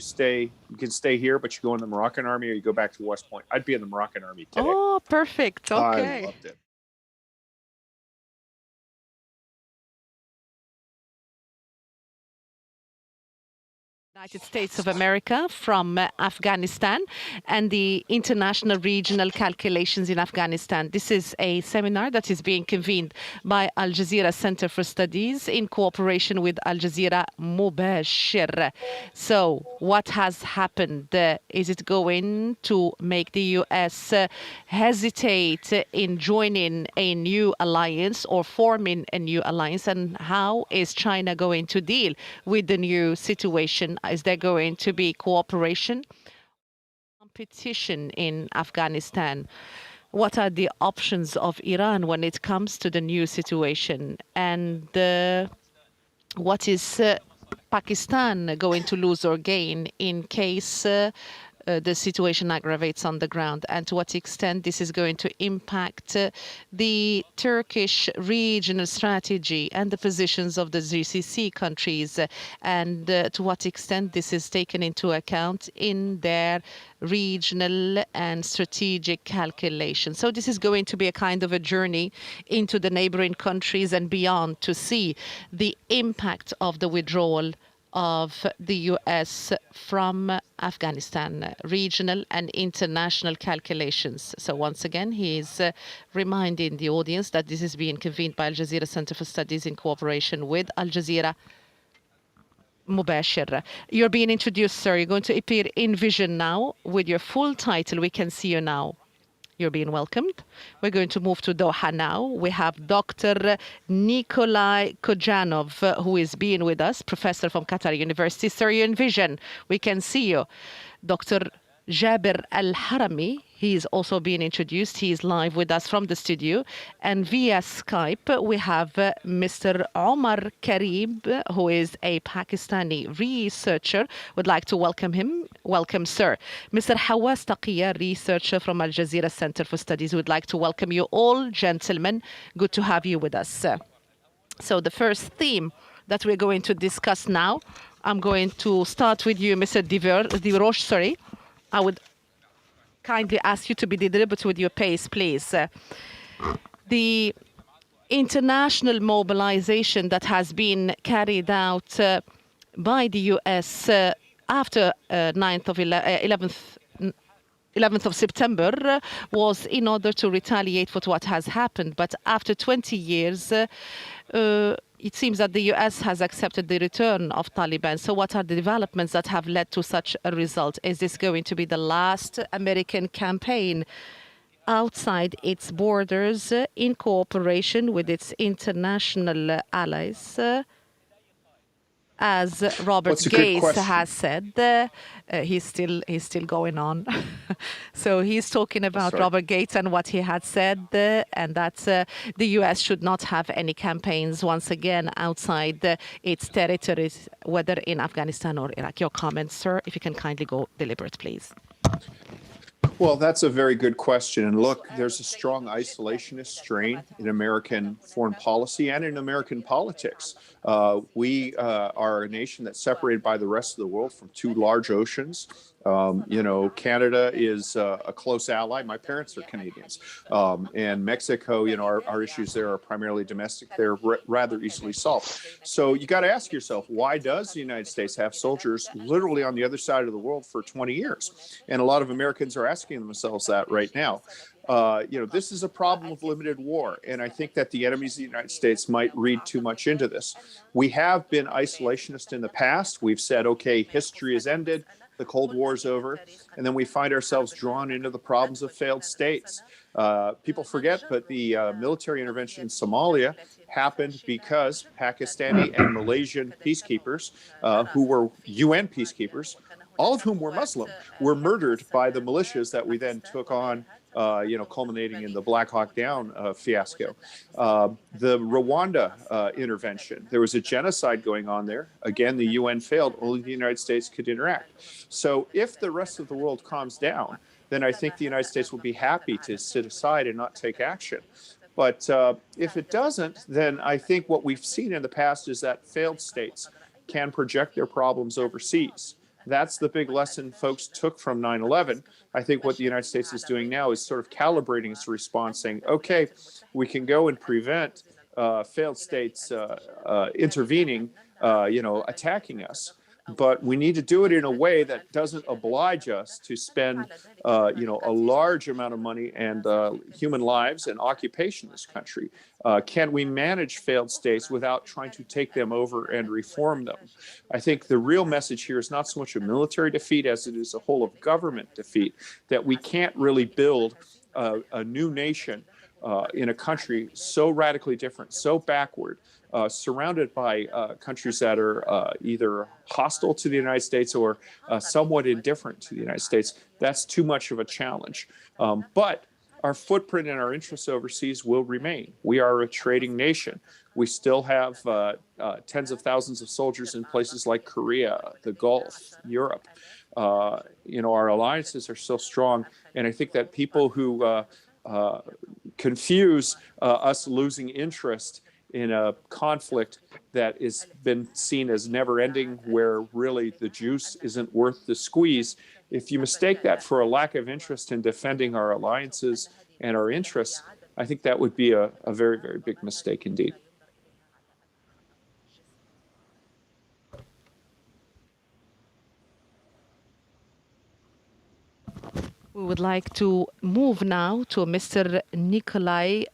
You can stay here, but you go in the Moroccan army or you go back to West Point. I'd be in the Moroccan army today. Oh, perfect. I Okay. loved it. United States of America from Afghanistan and the international regional calculations in Afghanistan. This is a seminar that is being convened by Al Jazeera Centre for Studies in cooperation with Al Jazeera Mubasher. So what has happened? Is it going to make the US hesitate in joining a new alliance or forming a new alliance? And how is China going to deal with the new situation? Is there going to be cooperation, competition in Afghanistan? What are the options of Iran when it comes to the new situation? And what is Pakistan going to lose or gain in case the situation aggravates on the ground, and to what extent this is going to impact the Turkish regional strategy and the positions of the GCC countries, and to what extent this is taken into account in their regional and strategic calculations. So this is going to be a kind of a journey into the neighboring countries and beyond to see the impact of the withdrawal of the US from Afghanistan, regional and international calculations. So once again, he is reminding the audience that this is being convened by Al Jazeera Centre for Studies in cooperation with Al Jazeera Mubasher. You're being introduced, sir. You're going to appear in vision now with your full title. We can see you now. You're being welcomed. We're going to move to Doha now. We have Dr. Nikolai Kojanov, who is being with us, professor from Qatar University. Sir, you're in vision. We can see you. Dr. Jaber Al-Harami, he is also being introduced. He is live with us from the studio. And via Skype, we have Mr. Omar Karim, who is a Pakistani researcher. Would like to welcome him. Welcome, sir. Mr. Hawas Taqiya, researcher from Al Jazeera Centre for Studies. Would like to welcome you all, gentlemen. Good to have you with us. So the first theme that we're going to discuss now, I'm going to start with you, Mr. Dirosh, sorry. I would kindly ask you to be deliberate with your pace, please. The international mobilization that has been carried out by the US after 11th of September was in order to retaliate for what has happened. But after 20 years, it seems that the US has accepted the return of Taliban. So what are the developments that have led to such a result? Is this going to be the last American campaign outside its borders in cooperation with its international allies? As Robert Gates has said, he's still going on. So he's talking about Robert Gates and what he had said, and that the US should not have any campaigns once again outside its territories, whether in Afghanistan or Iraq. Your comments, sir, if you can kindly go deliberate, please. Well, that's a very good question. And look, there's a strong isolationist strain in American foreign policy and in American politics. We are a nation that's separated by the rest of the world from two large oceans. Canada is a close ally. My parents are Canadians. And Mexico, our issues there are primarily domestic. They're rather easily solved. So you got to ask yourself, why does the United States have soldiers literally on the other side of the world for 20 years? And a lot of Americans are asking themselves that right now. This is a problem of limited war. And I think that the enemies of the United States might read too much into this. We have been isolationist in the past. We've said, okay, history is ended. The Cold War is over, and then we find ourselves drawn into the problems of failed states. People forget, but the military intervention in Somalia happened because Pakistani and Malaysian peacekeepers, who were UN peacekeepers, all of whom were Muslim, were murdered by the militias that we then took on, culminating in the Black Hawk Down fiasco. The Rwanda intervention, there was a genocide going on there. Again, the UN failed. Only the United States could interact. So if the rest of the world calms down, then I think the United States will be happy to sit aside and not take action. But if it doesn't, then I think what we've seen in the past is that failed states can project their problems overseas. That's the big lesson folks took from 9/11. I think what the United States is doing now is sort of calibrating its response, saying, okay, we can go and prevent failed states intervening, attacking us. But we need to do it in a way that doesn't oblige us to spend, a large amount of money and human lives and occupation in this country. Can we manage failed states without trying to take them over and reform them? I think the real message here is not so much a military defeat as it is a whole of government defeat, that we can't really build a new nation in a country so radically different, so backward, surrounded by countries that are either hostile to the United States or somewhat indifferent to the United States. That's too much of a challenge. But our footprint and our interests overseas will remain. We are a trading nation. We still have tens of thousands of soldiers in places like Korea, the Gulf, Europe. Our alliances are still strong. And I think that people who confuse us losing interest in a conflict that has been seen as never ending, where really the juice isn't worth the squeeze. If you mistake that for a lack of interest in defending our alliances and our interests, I think that would be a very, very big mistake indeed. We would like to move now to Mr. Nikolai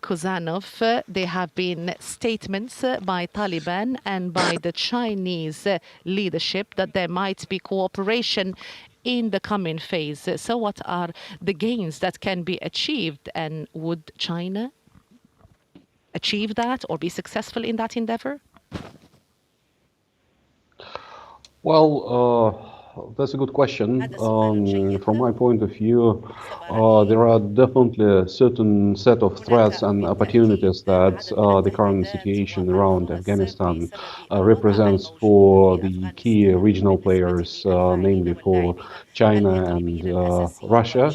Kozanov. There have been statements by Taliban and by the Chinese leadership that there might be cooperation in the coming phase. So what are the gains that can be achieved, and would China achieve that or be successful in that endeavor? Well, that's a good question. From my point of view, there are definitely a certain set of threats and opportunities that the current situation around Afghanistan represents for the key regional players, namely for China and Russia.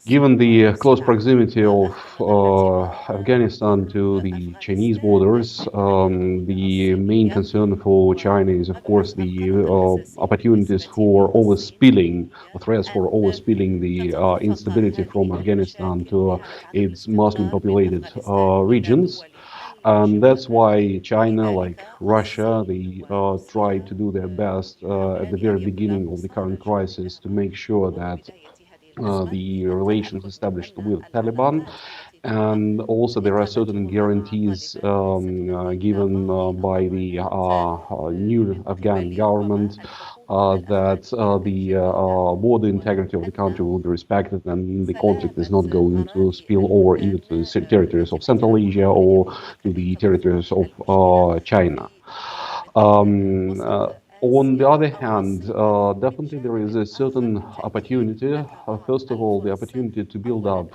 Given the close proximity of Afghanistan to the Chinese borders, the main concern for China is, of course, the opportunities for overspilling, or threats for overspilling the instability from Afghanistan to its massively populated regions. And that's why China, like Russia, they try to do their best at the very beginning of the current crisis to make sure that the relations established with Taliban, and also there are certain guarantees given by the new Afghan government that the border integrity of the country will be respected, and the conflict is not going to spill over either to the territories of Central Asia or to the territories of China. On the other hand, definitely there is a certain opportunity. First of all, the opportunity to build up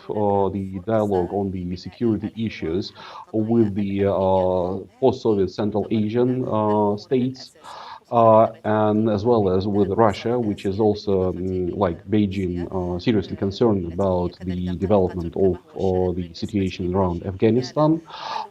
the dialogue on the security issues with the post-Soviet Central Asian states. And as well as with Russia, which is also, like Beijing, seriously concerned about the development of the situation around Afghanistan.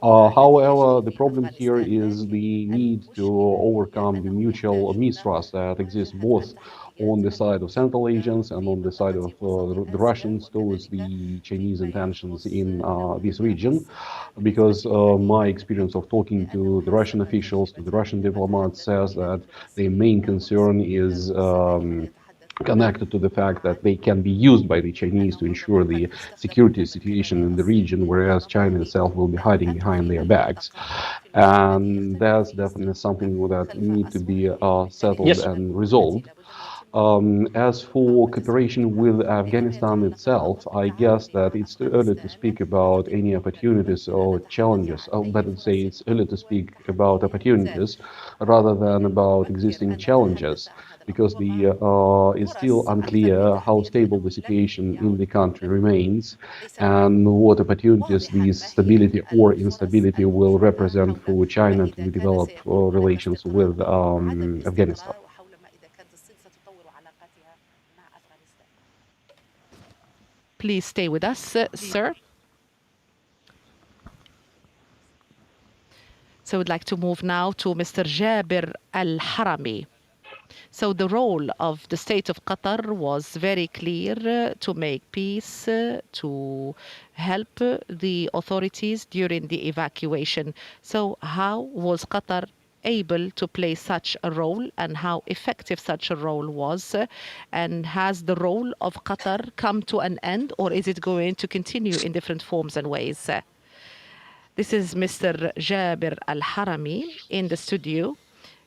However, the problem here is the need to overcome the mutual mistrust that exists both on the side of Central Asians and on the side of the Russians towards the Chinese intentions in this region. Because my experience of talking to the Russian officials, to the Russian diplomats, says that their main concern is connected to the fact that they can be used by the Chinese to ensure the security situation in the region, whereas China itself will be hiding behind their backs. And that's definitely something that need to be settled and resolved. As for cooperation with Afghanistan itself, I guess that it's too early to speak about any opportunities or challenges. I'll better say it's early to speak about opportunities rather than about existing challenges, because it's still unclear how stable the situation in the country remains and what opportunities these stability or instability will represent for China to develop relations with Afghanistan. Please stay with us, sir. So we'd like to move now to Mr. Jabir Al-Harami. So the role of the state of Qatar was very clear to make peace, to help the authorities during the evacuation. So how was Qatar able to play such a role and how effective such a role was? And has the role of Qatar come to an end, or is it going to continue in different forms and ways? This is Mr. Jabir Al-Harami in the studio.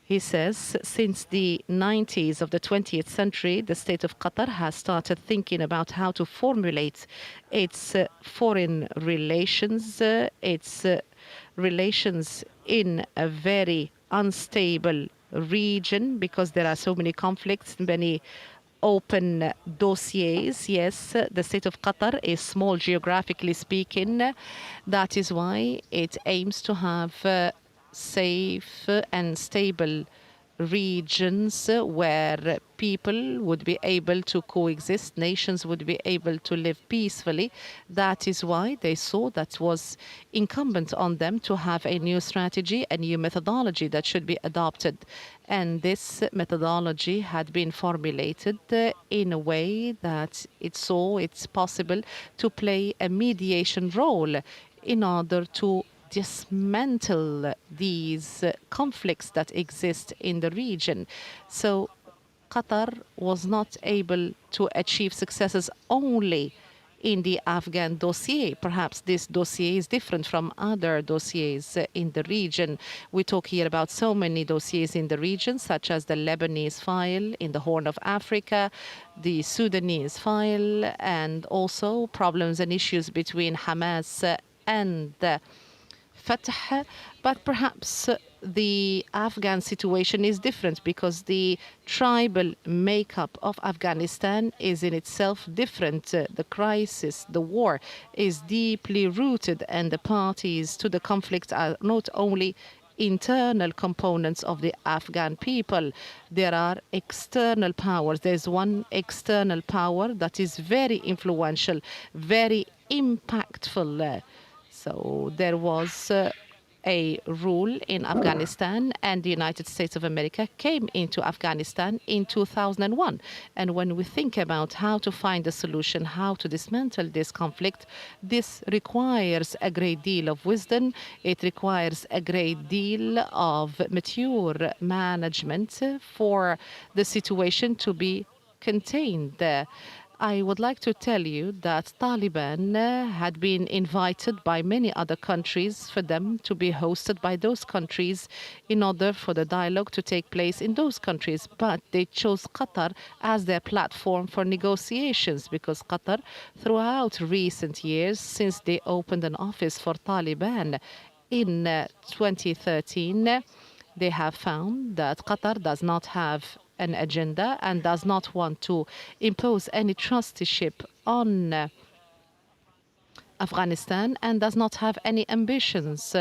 He says, since the 90s of the 20th century, the state of Qatar has started thinking about how to formulate its foreign relations, its relations in a very unstable region, because there are so many conflicts, many open dossiers. Yes, the state of Qatar is small geographically speaking. That is why it aims to have safe and stable regions where people would be able to coexist, nations would be able to live peacefully. That is why they saw that was incumbent on them to have a new strategy, a new methodology that should be adopted. And this methodology had been formulated in a way that it saw it's possible to play a mediation role in order to dismantle these conflicts that exist in the region. So Qatar was not able to achieve successes only in the Afghan dossier. Perhaps this dossier is different from other dossiers in the region. We talk here about so many dossiers in the region, such as the Lebanese file in the Horn of Africa, the Sudanese file, and also problems and issues between Hamas and Fatah, but perhaps the Afghan situation is different because the tribal makeup of Afghanistan is in itself different. The crisis, the war is deeply rooted, and the parties to the conflict are not only internal components of the Afghan people. There are external powers. There's one external power that is very influential, very impactful. So there was a rule in Afghanistan, and the United States of America came into Afghanistan in 2001. And when we think about how to find a solution, how to dismantle this conflict, this requires a great deal of wisdom. It requires a great deal of mature management for the situation to be contained. I would like to tell you that Taliban had been invited by many other countries for them to be hosted by those countries in order for the dialogue to take place in those countries. But they chose Qatar as their platform for negotiations because Qatar, throughout recent years, since they opened an office for Taliban in 2013, they have found that Qatar does not have an agenda and does not want to impose any trusteeship on Afghanistan and does not have any ambitions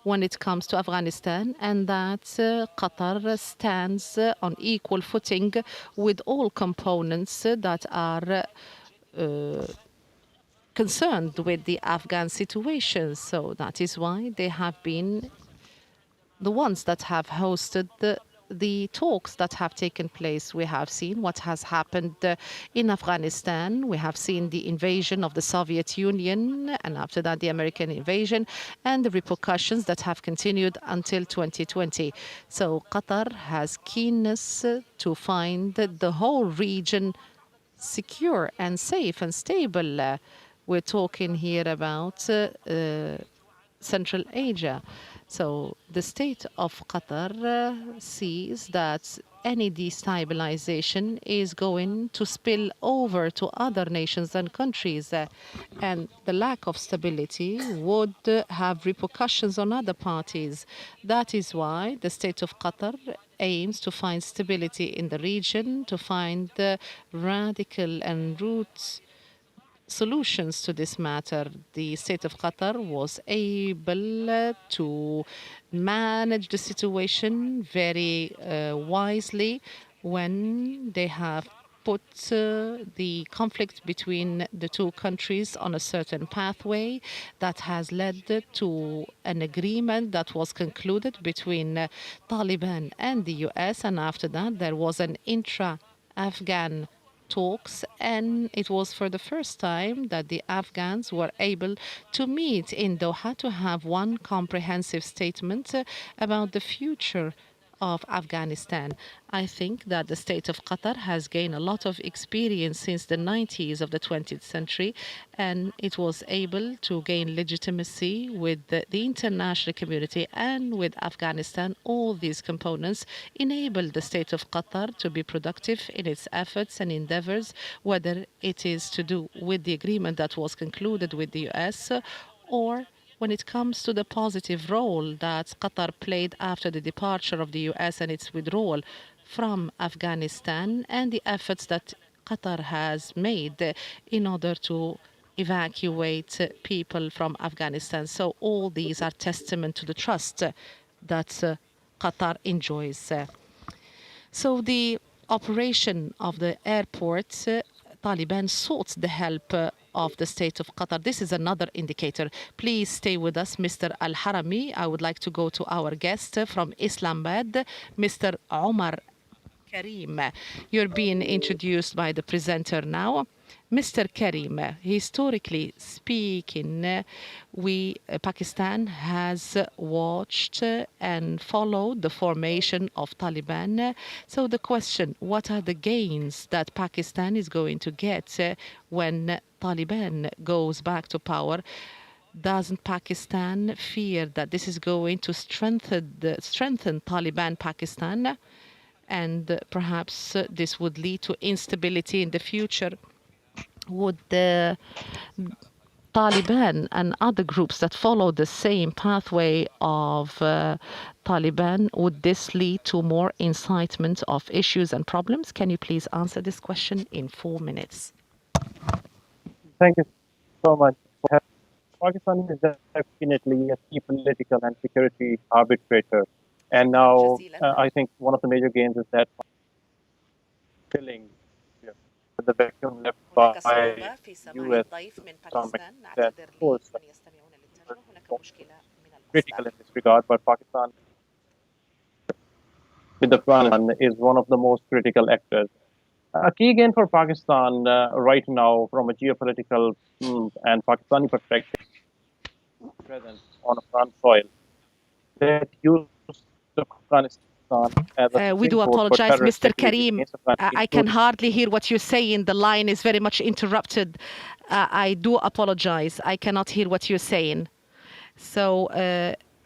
when it comes to Afghanistan, and that Qatar stands on equal footing with all components that are concerned with the Afghan situation. So that is why they have been the ones that have hosted the talks that have taken place. We have seen what has happened in Afghanistan. We have seen the invasion of the Soviet Union, and after that the American invasion, and the repercussions that have continued until 2020. So Qatar has keenness to find the whole region secure and safe and stable. We're talking here about Central Asia. So the state of Qatar sees that any destabilization is going to spill over to other nations and countries, and the lack of stability would have repercussions on other parties. That is why the state of Qatar aims to find stability in the region, to find radical and roots solutions to this matter. The state of Qatar was able to manage the situation very wisely when they have put the conflict between the two countries on a certain pathway that has led to an agreement that was concluded between Taliban and the US. And after that, there was an intra-Afghan talks, and it was for the first time that the Afghans were able to meet in Doha to have one comprehensive statement about the future of Afghanistan. I think that the state of Qatar has gained a lot of experience since the 90s of the 20th century, and it was able to gain legitimacy with the international community and with Afghanistan. All these components enable the state of Qatar to be productive in its efforts and endeavors, whether it is to do with the agreement that was concluded with the US or when it comes to the positive role that Qatar played after the departure of the US and its withdrawal from Afghanistan, and the efforts that Qatar has made in order to evacuate people from Afghanistan. So all these are testament to the trust that Qatar enjoys. So the operation of the airport, Taliban sought the help of the state of Qatar. This is another indicator. Please stay with us, Mr. Al-Harami. I would like to go to our guest from Islamabad, Mr. Omar Karim. You're being introduced by the presenter now. Mr. Karim, historically speaking, Pakistan has watched and followed the formation of Taliban. So the question, what are the gains that Pakistan is going to get when Taliban goes back to power? Doesn't Pakistan fear that this is going to strengthen Taliban Pakistan? And perhaps this would lead to instability in the future? Would the Taliban and other groups that follow the same pathway of Taliban, would this lead to more incitement of issues and problems? Can you please answer this question in 4 minutes? Thank you so much. Pakistan is definitely a key political and security arbitrator. And now I think one of the major gains is that filling the vacuum left by US force critical in this regard, but Pakistan with the plan is one of the most critical actors. A key gain for Pakistan right now from a geopolitical and Pakistani perspective presence on Afghan soil that use Afghanistan we do apologize, Mr. Karim. I can hardly hear what you're saying. The line is very much interrupted. I do apologize. I cannot hear what you're saying. So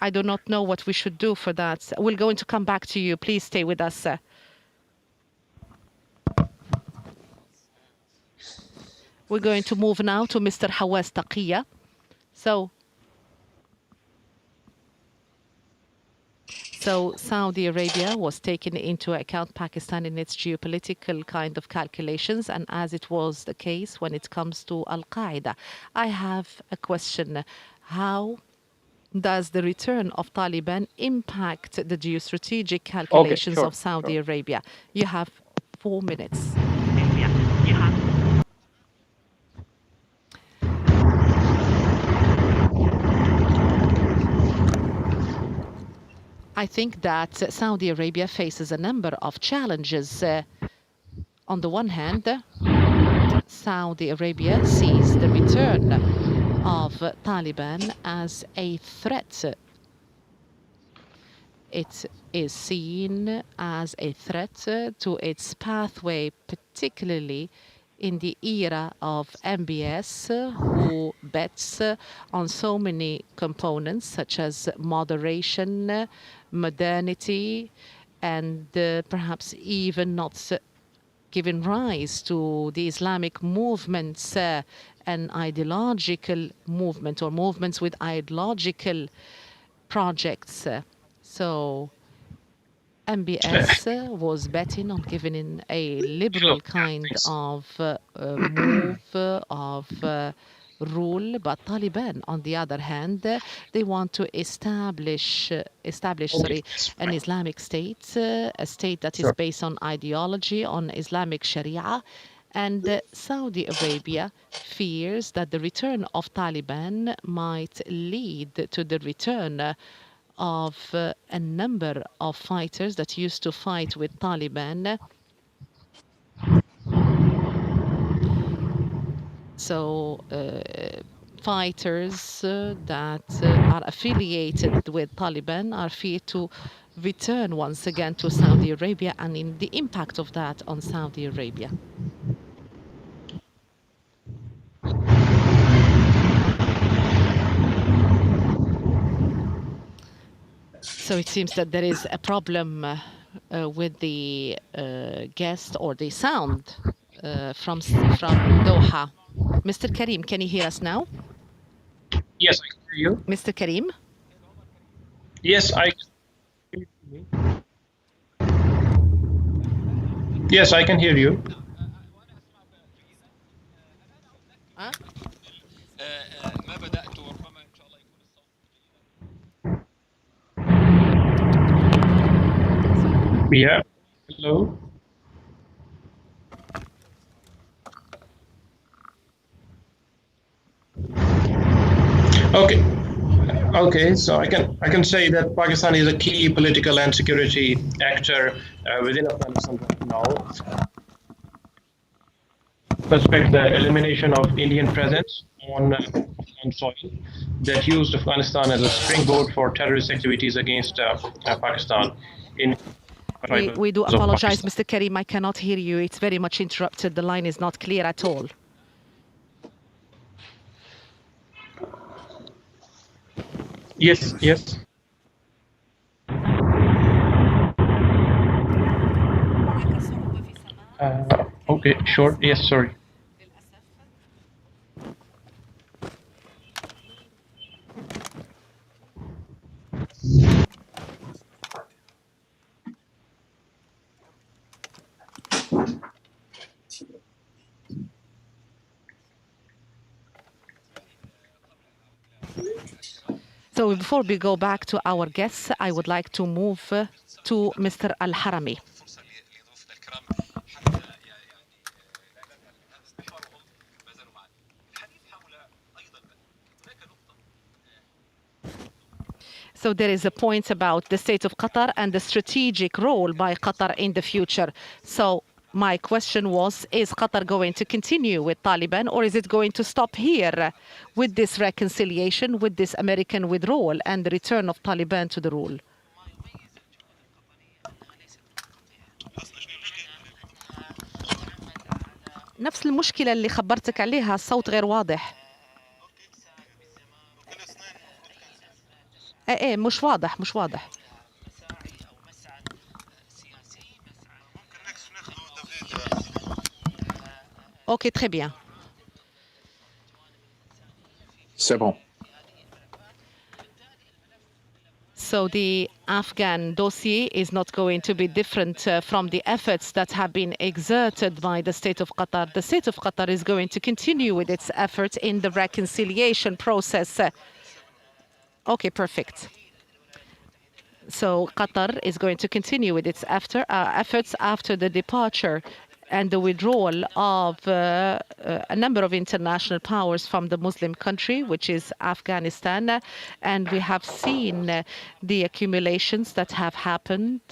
I do not know what we should do for that. We're going to come back to you. Please stay with us. We're going to move now to Mr. Hawaz Taqiyya. So Saudi Arabia was taking into account Pakistan in its geopolitical kind of calculations, and as it was the case when it comes to Al-Qaeda. I have a question. How does the return of Taliban impact the geostrategic calculations of Saudi Arabia? You have 4 minutes. I think that Saudi Arabia faces a number of challenges. On the one hand, Saudi Arabia sees the return of Taliban as a threat. It is seen as a threat to its pathway, particularly in the era of MBS, who bets on so many components such as moderation, modernity, and perhaps even not giving rise to the Islamic movements and ideological movement or movements with ideological projects. So MBS was betting on giving in a liberal kind of move of rule. But Taliban, on the other hand, they want to establish an Islamic state, a state that is based on ideology, on Islamic Sharia. And Saudi Arabia fears that the return of Taliban might lead to the return of a number of fighters that used to fight with Taliban. So fighters that are affiliated with Taliban are feared to return once again to Saudi Arabia, and in the impact of that on Saudi Arabia. So it seems that there is a problem with the guest or the sound from Doha. Mr. Karim, can you hear us now? Yes, I can hear you. Mr. Karim? Yes, Yes, I can hear you. Yeah. Hello. Okay, so I can say that Pakistan is a key political and security actor within Afghanistan right now. Respect the elimination of Indian presence on soil that used Afghanistan as a springboard for terrorist activities against Pakistan. We do apologize, Mr. Karim. I cannot hear you. It's very much interrupted. The line is not clear at all. Yes. Okay, sure. Yes, sorry. So before we go back to our guests, I would like to move to Mr. Al-Harami. So there is a point about the state of Qatar and the strategic role by Qatar in the future. So my question was, is Qatar going to continue with Taliban, or is it going to stop here with this reconciliation, with this American withdrawal and the return of Taliban to the rule? نفس المشكلة اللي خبرتك عليها، الصوت غير واضح. ايه مش واضح. اوكي très bien. C'est bon. So the Afghan dossier is not going to be different from the efforts that have been exerted by the state of Qatar. The state of Qatar is going to continue with its efforts in the reconciliation process. Okay, perfect. So Qatar is going to continue with its efforts after the departure and the withdrawal of a number of international powers from the Muslim country, which is Afghanistan. And we have seen the accumulations that have happened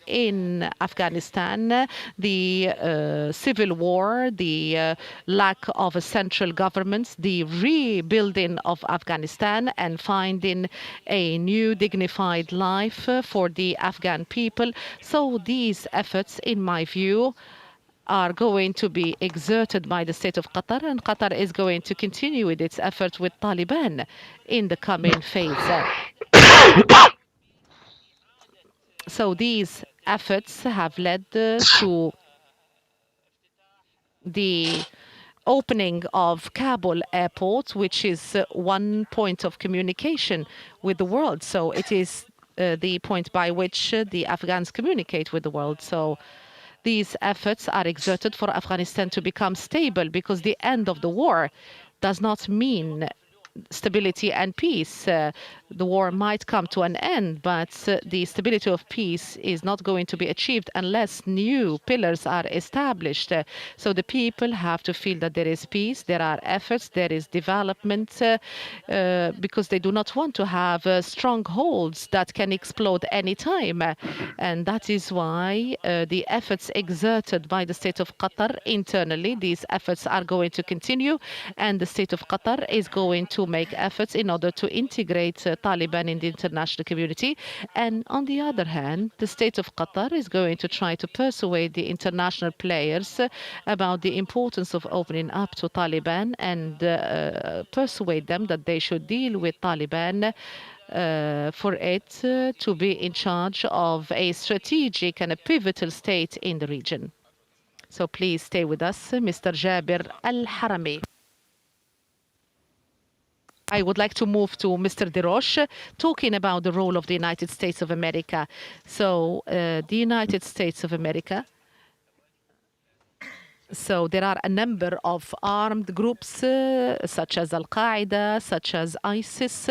in Afghanistan, the civil war, the lack of a central government, the rebuilding of Afghanistan and finding a new dignified life for the Afghan people. So these efforts, in my view, are going to be exerted by the state of Qatar, and Qatar is going to continue with its efforts with Taliban in the coming phase. So these efforts have led to the opening of Kabul airport, which is one point of communication with the world. So it is the point by which the Afghans communicate with the world. So these efforts are exerted for Afghanistan to become stable, because the end of the war does not mean stability and peace. The war might come to an end, but the stability of peace is not going to be achieved unless new pillars are established. So the people have to feel that there is peace, there are efforts, there is development, because they do not want to have strongholds that can explode any time. And that is why the efforts exerted by the state of Qatar internally, these efforts are going to continue, and the state of Qatar is going to make efforts in order to integrate Taliban in the international community. And on the other hand, the state of Qatar is going to try to persuade the international players about the importance of opening up to Taliban and persuade them that they should deal with Taliban for it to be in charge of a strategic and a pivotal state in the region. So please stay with us, Mr. Jabir Al-Harami. I would like to move to Mr. Deroche, talking about the role of the United States of America. So the United States of America, so there are a number of armed groups such as Al-Qaeda, such as ISIS.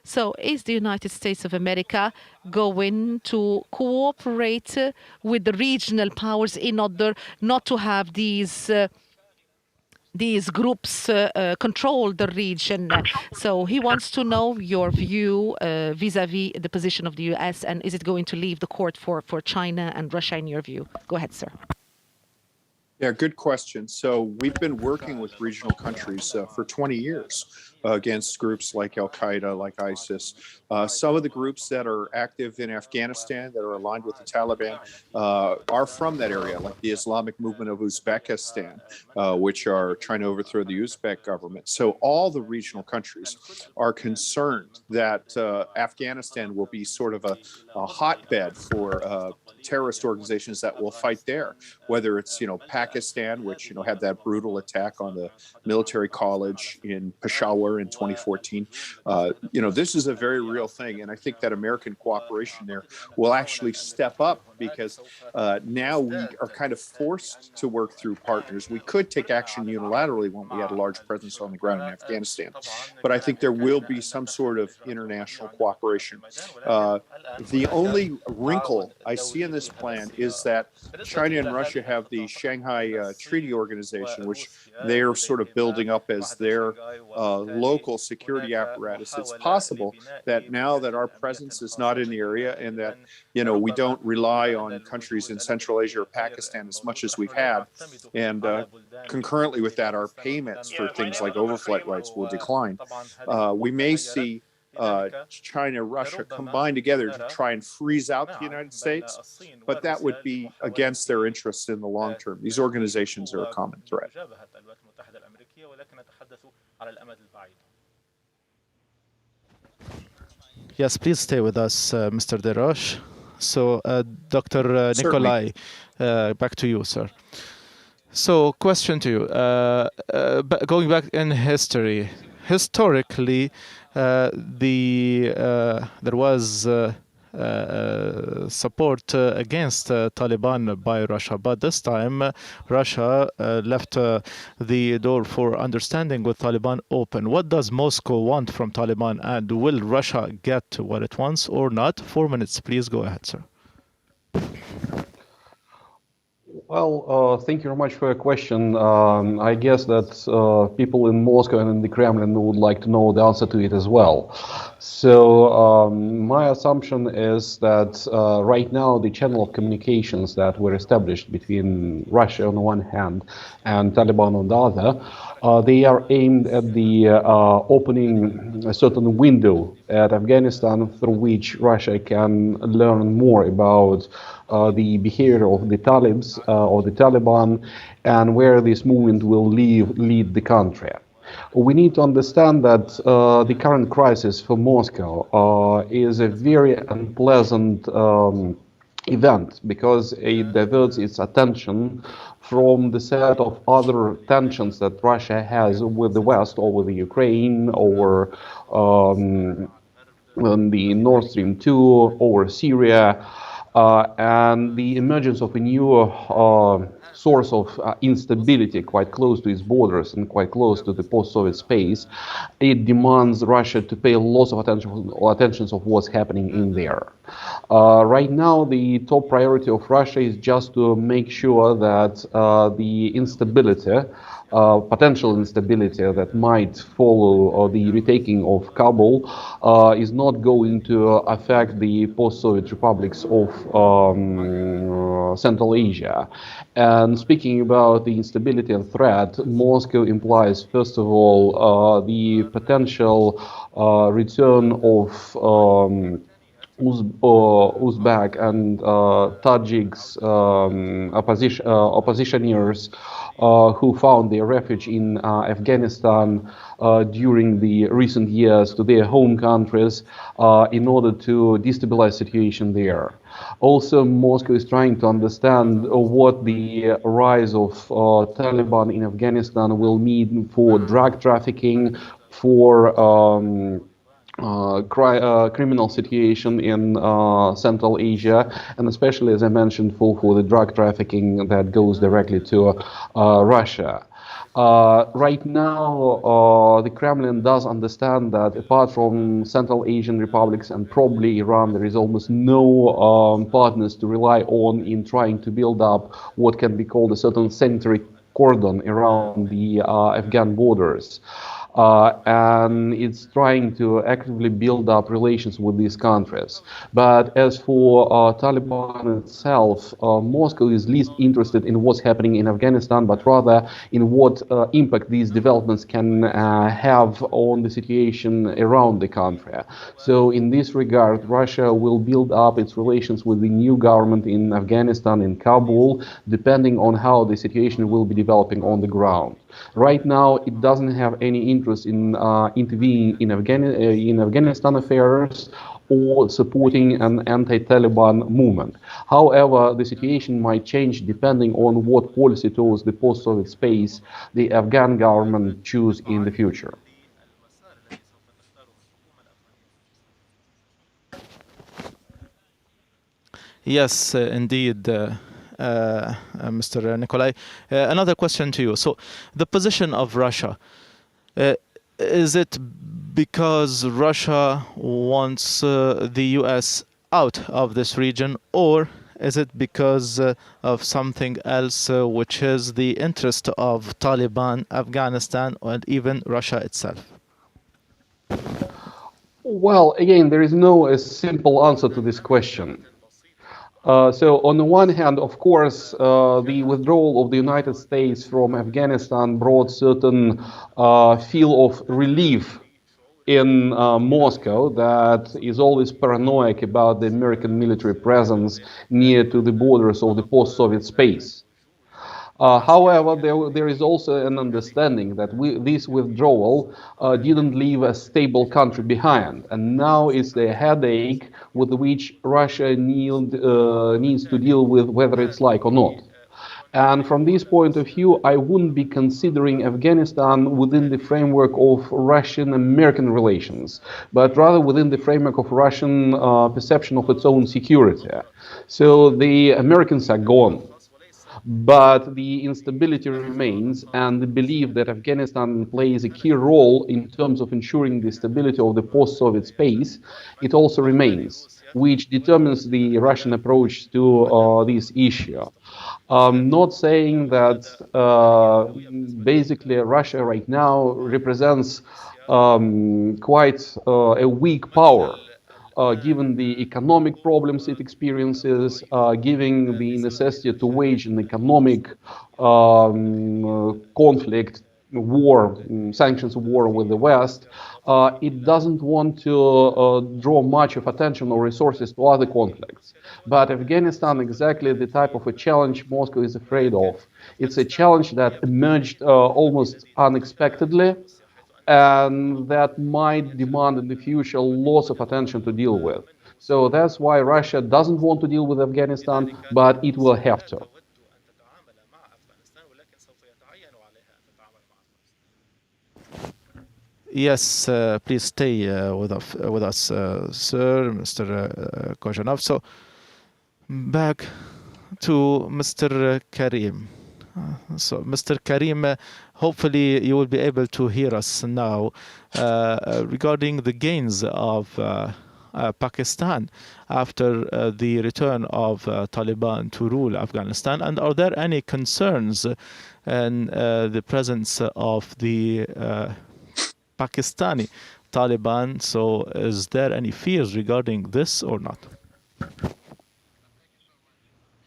So is the United States of America going to cooperate with the regional powers in order not to have these groups control the region? So he wants to know your view vis-a-vis the position of the US, and is it going to leave the court for China and Russia in your view? Go ahead, sir. Yeah, good question. So we've been working with regional countries for 20 years against groups like Al-Qaeda, like ISIS. Some of the groups that are active in Afghanistan that are aligned with the Taliban are from that area, like the Islamic movement of Uzbekistan, which are trying to overthrow the Uzbek government. So all the regional countries are concerned that Afghanistan will be sort of a hotbed for terrorist organizations that will fight there, whether it's, Pakistan, which, had that brutal attack on the military college in Peshawar in 2014. This is a very real thing. And I think that American cooperation there will actually step up because now we are kind of forced to work through partners. We could take action unilaterally when we had a large presence on the ground in Afghanistan. But I think there will be some sort of international cooperation. The only wrinkle I see in this plan is that China and Russia have the Shanghai Treaty Organization, which they're sort of building up as their local security apparatus. It's possible that now that our presence is not in the area and that, we don't rely on countries in Central Asia or Pakistan as much as we've had, and concurrently with that, our payments for things like overflight rights will decline. We may see China, Russia combine together to try and freeze out the United States, but that would be against their interests in the long term. These organizations are a common threat. Yes, please stay with us, Mr. Deroche. So, Dr. Nikolai, back to you, sir. So, question to you. Going back in history, historically, there was support against Taliban by Russia, but this time Russia left the door for understanding with Taliban open. What does Moscow want from Taliban, and will Russia get what it wants or not? 4 minutes, please go ahead, sir. Well, thank you very much for your question. I guess that people in Moscow and in the Kremlin would like to know the answer to it as well. So my assumption is that right now the channel of communications that were established between Russia on the one hand and Taliban on the other, they are aimed at the opening a certain window at Afghanistan through which Russia can learn more about the behavior of the Talibs or the Taliban and where this movement will lead the country. We need to understand that the current crisis for Moscow is a very unpleasant event because it diverts its attention from the set of other tensions that Russia has with the West, over the Ukraine, over the Nord Stream 2, over Syria, and the emergence of a new source of instability quite close to its borders and quite close to the post-Soviet space, it demands Russia to pay lots of attention of what's happening in there. Right now, the top priority of Russia is just to make sure that the instability, potential instability that might follow the retaking of Kabul is not going to affect the post-Soviet republics of Central Asia. And speaking about the instability and threat, Moscow implies, first of all, the potential return of Uzbek and Tajiks oppositioners who found their refuge in Afghanistan during the recent years to their home countries in order to destabilize the situation there. Also, Moscow is trying to understand what the rise of Taliban in Afghanistan will mean for drug trafficking, for criminal situation in Central Asia, and especially, as I mentioned, for the drug trafficking that goes directly to Russia. Right now, the Kremlin does understand that apart from Central Asian republics and probably Iran, there is almost no partners to rely on in trying to build up what can be called a certain sanitary cordon around the Afghan borders. And it's trying to actively build up relations with these countries. But as for Taliban itself, Moscow is least interested in what's happening in Afghanistan, but rather in what impact these developments can have on the situation around the country. So in this regard, Russia will build up its relations with the new government in Afghanistan, in Kabul, depending on how the situation will be developing on the ground. Right now, it doesn't have any interest in intervening in Afghanistan affairs or supporting an anti-Taliban movement. However, the situation might change depending on what policy towards the post-Soviet space the Afghan government choose in the future. Yes, indeed. Mr. Nikolai. Another question to you. So, the position of Russia, is it because Russia wants the US out of this region, or is it because of something else, which is the interest of Taliban, Afghanistan, and even Russia itself? Well, again, there is no simple answer to this question. So on the one hand, of course, the withdrawal of the United States from Afghanistan brought certain feel of relief in Moscow that is always paranoid about the American military presence near to the borders of the post-Soviet space. However, there is also an understanding that this withdrawal didn't leave a stable country behind, and now it's the headache with which Russia needs to deal with, whether it's like or not. And from this point of view, I wouldn't be considering Afghanistan within the framework of Russian-American relations, but rather within the framework of Russian perception of its own security. So the Americans are gone. But the instability remains, and the belief that Afghanistan plays a key role in terms of ensuring the stability of the post-Soviet space, it also remains, which determines the Russian approach to this issue. I'm not saying that basically Russia right now represents quite a weak power. Given the economic problems it experiences, given the necessity to wage an economic conflict, war, sanctions war with the West, it doesn't want to draw much of attention or resources to other conflicts. But Afghanistan, exactly the type of a challenge Moscow is afraid of. It's a challenge that emerged almost unexpectedly, and that might demand in the future lots of attention to deal with. So that's why Russia doesn't want to deal with Afghanistan, but it will have to. Yes, please stay with us, sir, Mr. Kozhanov. So, back to Mr. Karim. So, Mr. Karim, hopefully you will be able to hear us now regarding the gains of Pakistan after the return of Taliban to rule Afghanistan. And are there any concerns in the presence of the Pakistani Taliban? So, is there any fears regarding this or not?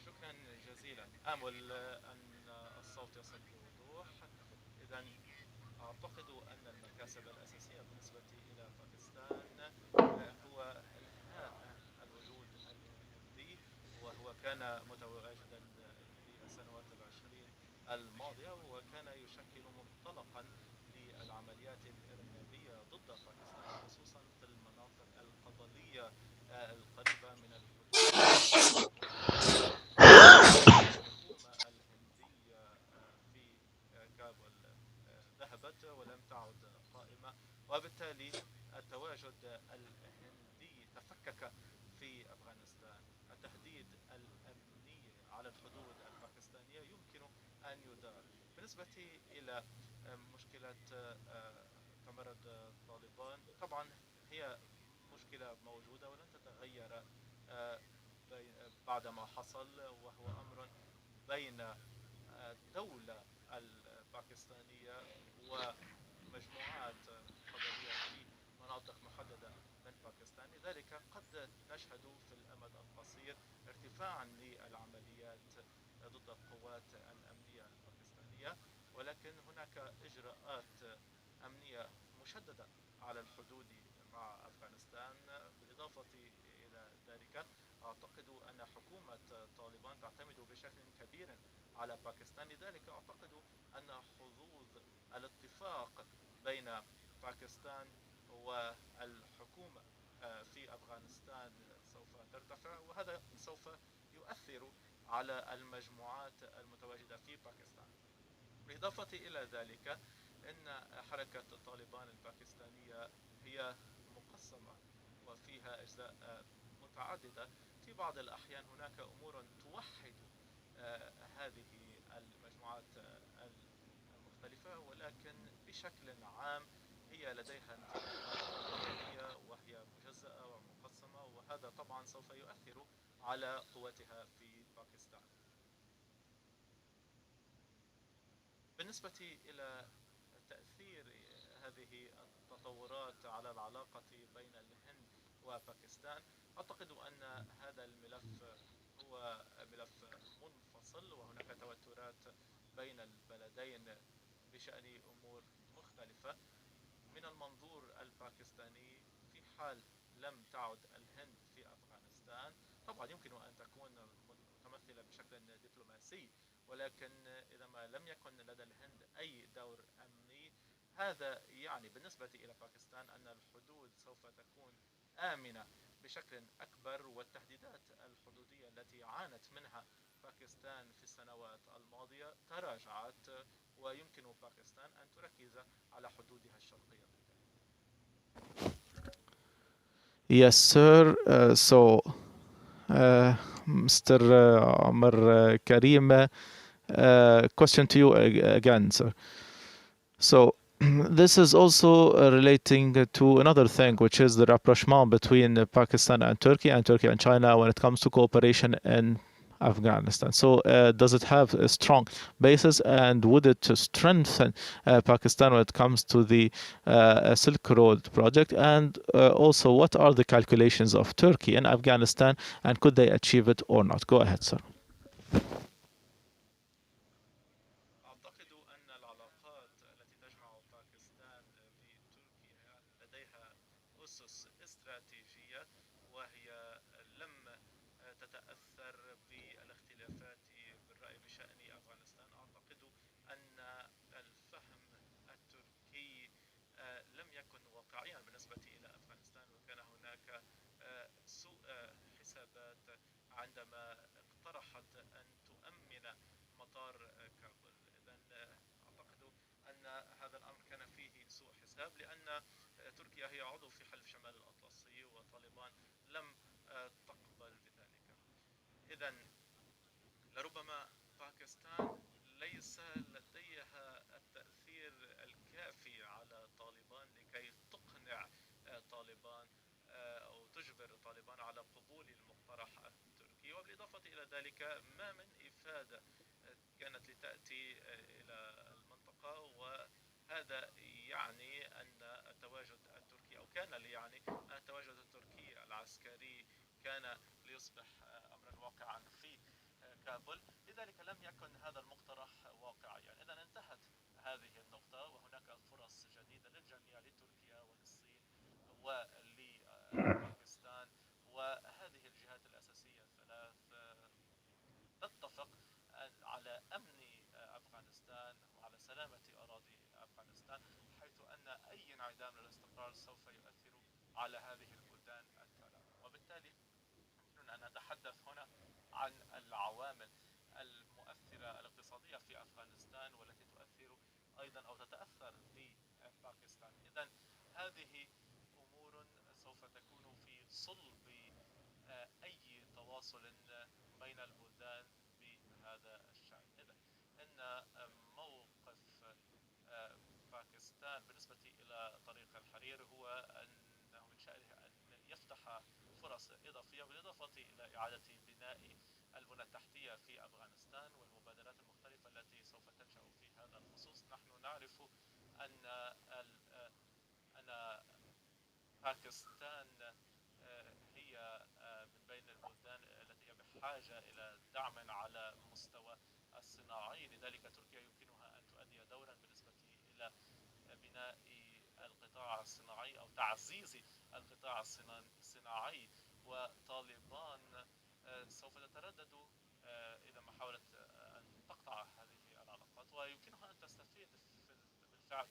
شكرا جزيلا. آمل أن الصوت يصل بوضوح. إذا أعتقد أن المكاسب الأساسية بالنسبة إلى باكستان هو إنهاء الوجود الهندي، وهو كان متواجدا في السنوات العشرين الماضية، وكان يشكل منطلقا للعمليات الإرهابية ضد باكستان، خصوصا في المناطق القضلية القريبة من الحدود. الحكومة الهندية في كابول ذهبت ولم تعد قائمة، وبالتالي التواجد الهندي تفكك في أفغانستان. التهديد الأمني على الحدود الباكستانية يمكن أن يدار. بالنسبة إلى مشكلة تمرد طالبان، طبعا هي مشكلة موجودة ولن تتغير بعد ما حصل، وهو أمر بين الدولة الباكستانية ومجموعات قبلية في مناطق محددة من باكستان. لذلك قد نشهد في الأمد القصير ارتفاعا للعمليات ضد القوات الأمنية الباكستانية، ولكن هناك إجراءات أمنية مشددة على الحدود مع أفغانستان. بالإضافة إلى ذلك أعتقد أن حكومة طالبان تعتمد بشكل كبير على باكستان. لذلك أعتقد أن حظوظ الاتفاق بين باكستان والحكومة في أفغانستان سوف ترتفع، وهذا سوف يؤثر على المجموعات المتواجدة في باكستان. بالإضافة إلى ذلك إن حركة طالبان الباكستانية هي مقسمة وفيها أجزاء متعددة. في بعض الأحيان هناك أمور توحد هذه المجموعات المختلفة، ولكن بشكل عام هي لديها انتماءات وهي مجزأة ومقسمة، وهذا طبعا سوف يؤثر على قوتها في باكستان. بالنسبة إلى تأثير هذه التطورات على العلاقة بين الهند وباكستان، أعتقد أن هذا الملف هو ملف منفصل، وهناك توترات بين البلدين بشأن أمور مختلفة. من المنظور الباكستاني، في حال لم تعد الهند في أفغانستان، طبعا يمكن أن تكون متمثلة بشكل دبلوماسي، ولكن إذا ما لم يكن لدى الهند أي دور أمني، هذا يعني بالنسبة إلى باكستان أن الحدود سوف تكون آمنة بشكل أكبر، والتهديدات الحدودية التي عانت منها باكستان في السنوات الماضية تراجعت، ويمكن باكستان أن تركز على حدودها الشرقية. Yes, sir. Mr. Omar Karim, question to you again, sir. So, this is also relating to another thing, which is the rapprochement between Pakistan and Turkey and China when it comes to cooperation in Afghanistan. So, does it have a strong basis, and would it strengthen Pakistan when it comes to the Silk Road project? And also, what are the calculations of Turkey in Afghanistan, and could they achieve it or not? Go ahead, sir. أعتقد أن العلاقات التي تجمع باكستان بتركيا لديها أسس استراتيجية، وهي لم تتأثر بالاختلافات بالرأي بشأن أفغانستان. أعتقد أن الفهم التركي لم يكن واقعيا بالنسبة إلى أفغانستان، وكان هناك سوء حسابات عندما اقترحت أن تؤمن مطار كابول. أعتقد أن هذا الأمر كان فيه سوء حساب، لأن تركيا هي عضو في حلف شمال الأطلسي، وطالبان لم تقبل بذلك. إذن لربما باكستان باكستان لديها التأثير الكافي على طالبان لكي تقنع طالبان أو تجبر طالبان على قبول المقترح التركي. وبالإضافة إلى ذلك ما من إفادة كانت لتأتي إلى المنطقة، وهذا يعني أن التواجد التركي أو كان يعني أن التواجد التركي العسكري كان ليصبح أمرا واقعا في كابول. لذلك لم يكن هذا المقترح واقعيا. إذا انتهت هذه النقطة، وهناك فرص جديدة للجميع، لتركيا وللصين ولباكستان، وهذه الجهات الأساسية الثلاث تتفق على أمن أفغانستان وعلى سلامة أراضي أفغانستان، حيث أن أي انعدام للاستقرار سوف يؤثر على هذه البلدان الثلاث. وبالتالي يمكننا أن نتحدث هنا عن العوامل المؤثرة الاقتصادية في أفغانستان والتي تؤثر أيضا أو تتأثر بباكستان. إذن هذه أمور سوف تكون في صلب أي تواصل بين البلدان بهذا الشأن. إذن إن موقف باكستان بالنسبة إلى طريق الحرير هو أنه من شأنه أن يفتح فرص إضافية، بالإضافة إلى إعادة بناء البنى التحتية في أفغانستان والمبادرات المختلفة التي سوف تنشأ في هذا الخصوص. نحن نعرف أن باكستان هي من بين البلدان التي هي بحاجة إلى دعم على مستوى الصناعي. لذلك تركيا يمكنها أن تؤدي دورا بالنسبة إلى بناء القطاع الصناعي أو تعزيز القطاع الصناعي. وطالبان سوف تتردد إذا ما حاولت أن تقطع هذه العلاقات، ويمكنها أن تستفيد بالفعل.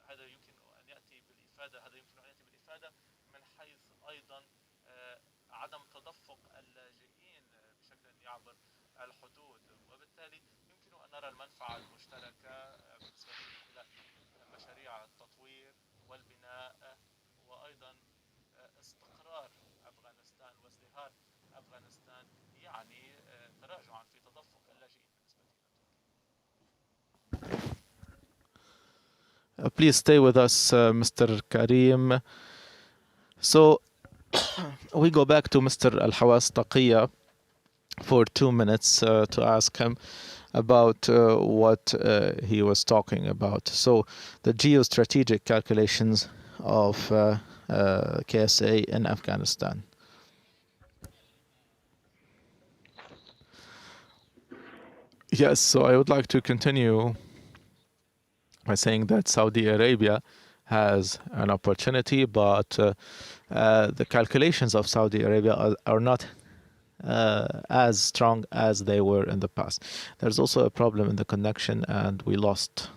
هذا يمكن أن يأتي بالإفادة من حيث أيضا عدم تدفق اللاجئين بشكل يعبر الحدود، وبالتالي يمكن أن نرى المنفعة المشتركة بالنسبة إلى مشاريع التطوير والبناء، وأيضا استقرار أفغانستان وازدهار أفغانستان، يعني تراجعا في تدفق اللاجئين بالنسبة إلى Please stay with us, Mr. Karim. So we go back to Mr. Al-Hawas Taqiyya for 2 minutes to ask him about what he was talking about. So the geostrategic calculations of KSA in Afghanistan. Yes, so I would like to continue by saying that Saudi Arabia has an opportunity, but the calculations of Saudi Arabia are not as strong as they were in the past. There's also a problem in the connection, and we lost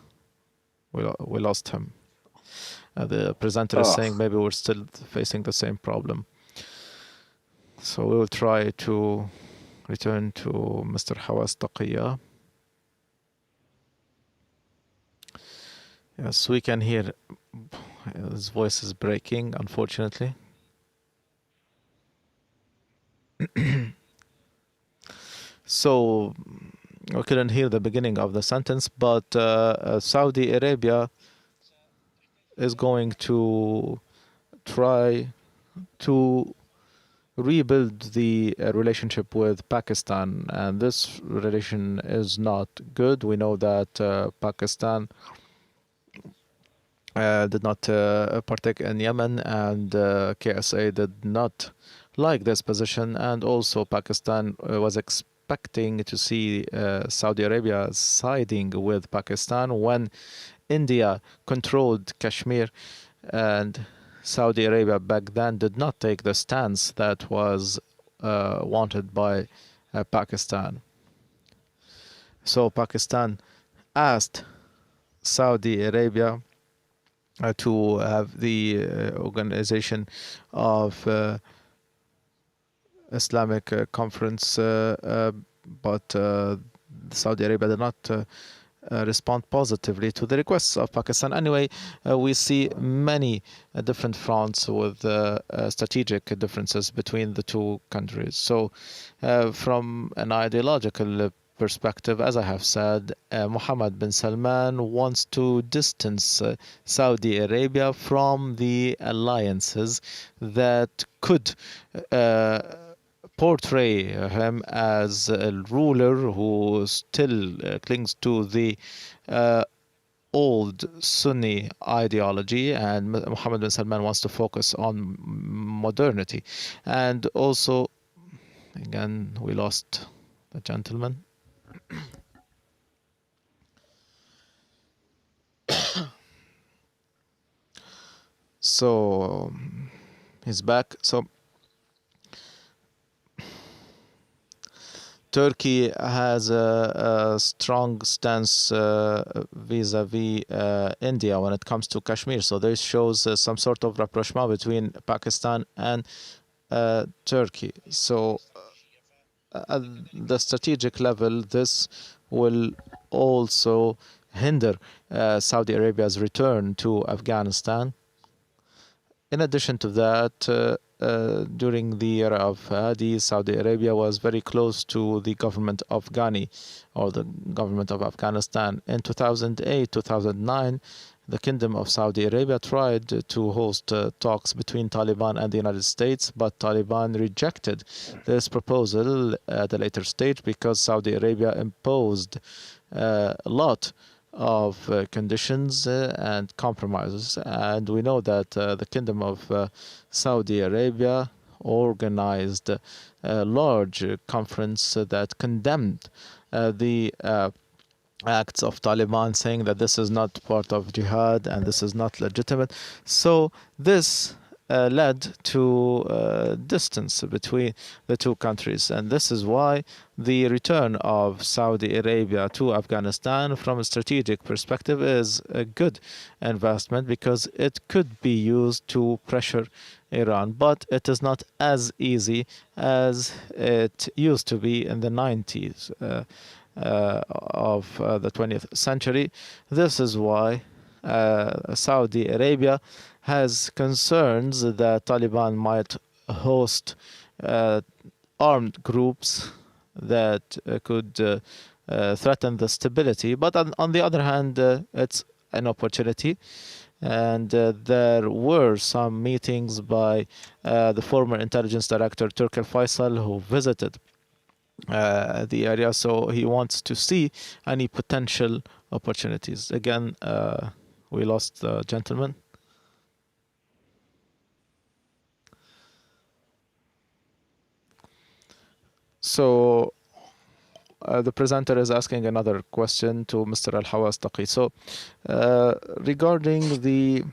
him. The presenter is saying maybe we're still facing the same problem. So we will try to return to Mr. Hawas Taqiyya. Yes, we can hear his voice is breaking, unfortunately. So we couldn't hear the beginning of the sentence, but Saudi Arabia is going to try to rebuild the relationship with Pakistan, and this relation is not good. We know that Pakistan did not partake in Yemen, and KSA did not like this position, and also Pakistan was expecting to see Saudi Arabia siding with Pakistan when India controlled Kashmir, and Saudi Arabia back then did not take the stance that was wanted by Pakistan. So Pakistan asked Saudi Arabia to have the organization of Islamic conference, but Saudi Arabia did not respond positively to the requests of Pakistan. Anyway, we see many different fronts with strategic differences between the two countries. So from an ideological perspective, as I have said, Mohammed bin Salman wants to distance Saudi Arabia from the alliances that could portray him as a ruler who still clings to the old Sunni ideology, and Mohammed bin Salman wants to focus on modernity. And also, again, we lost the gentleman. So he's back. So Turkey has a strong stance vis-a-vis India when it comes to Kashmir. So this shows some sort of rapprochement between Pakistan and Turkey. So at the strategic level, this will also hinder Saudi Arabia's return to Afghanistan. In addition to that, during the era of Hadi, Saudi Arabia was very close to the government of Ghani, or the government of Afghanistan. In 2008, 2009, the Kingdom of Saudi Arabia tried to host talks between Taliban and the United States, but Taliban rejected this proposal at a later stage because Saudi Arabia imposed a lot of conditions and compromises. And we know that the Kingdom of Saudi Arabia organized a large conference that condemned the acts of Taliban, saying that this is not part of jihad and this is not legitimate. So this led to distance between the two countries, and this is why the return of Saudi Arabia to Afghanistan from a strategic perspective is a good investment, because it could be used to pressure Iran, but it is not as easy as it used to be in the 90s of the 20th century. This is why Saudi Arabia has concerns that Taliban might host armed groups that could threaten the stability. But on the other hand, it's an opportunity. And there were some meetings by the former intelligence director, Turk Faisal, who visited the area. So he wants to see any potential opportunities. Again, we lost the gentleman. So the presenter is asking another question to Mr. Al-Hawastaqi. So regarding the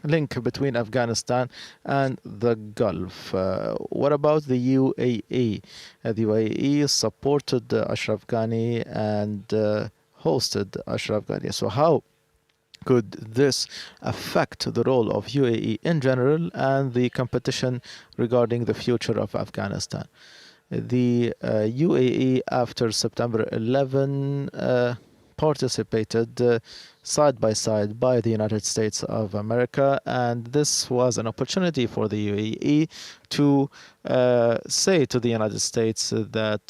link between Afghanistan and the Gulf, what about the UAE? The UAE supported Ashraf Ghani and hosted Ashraf Ghani. So how could this affect the role of UAE in general and the competition regarding the future of Afghanistan? The UAE, after September 11, participated side by side by the United States of America, and this was an opportunity for the UAE to say to the United States that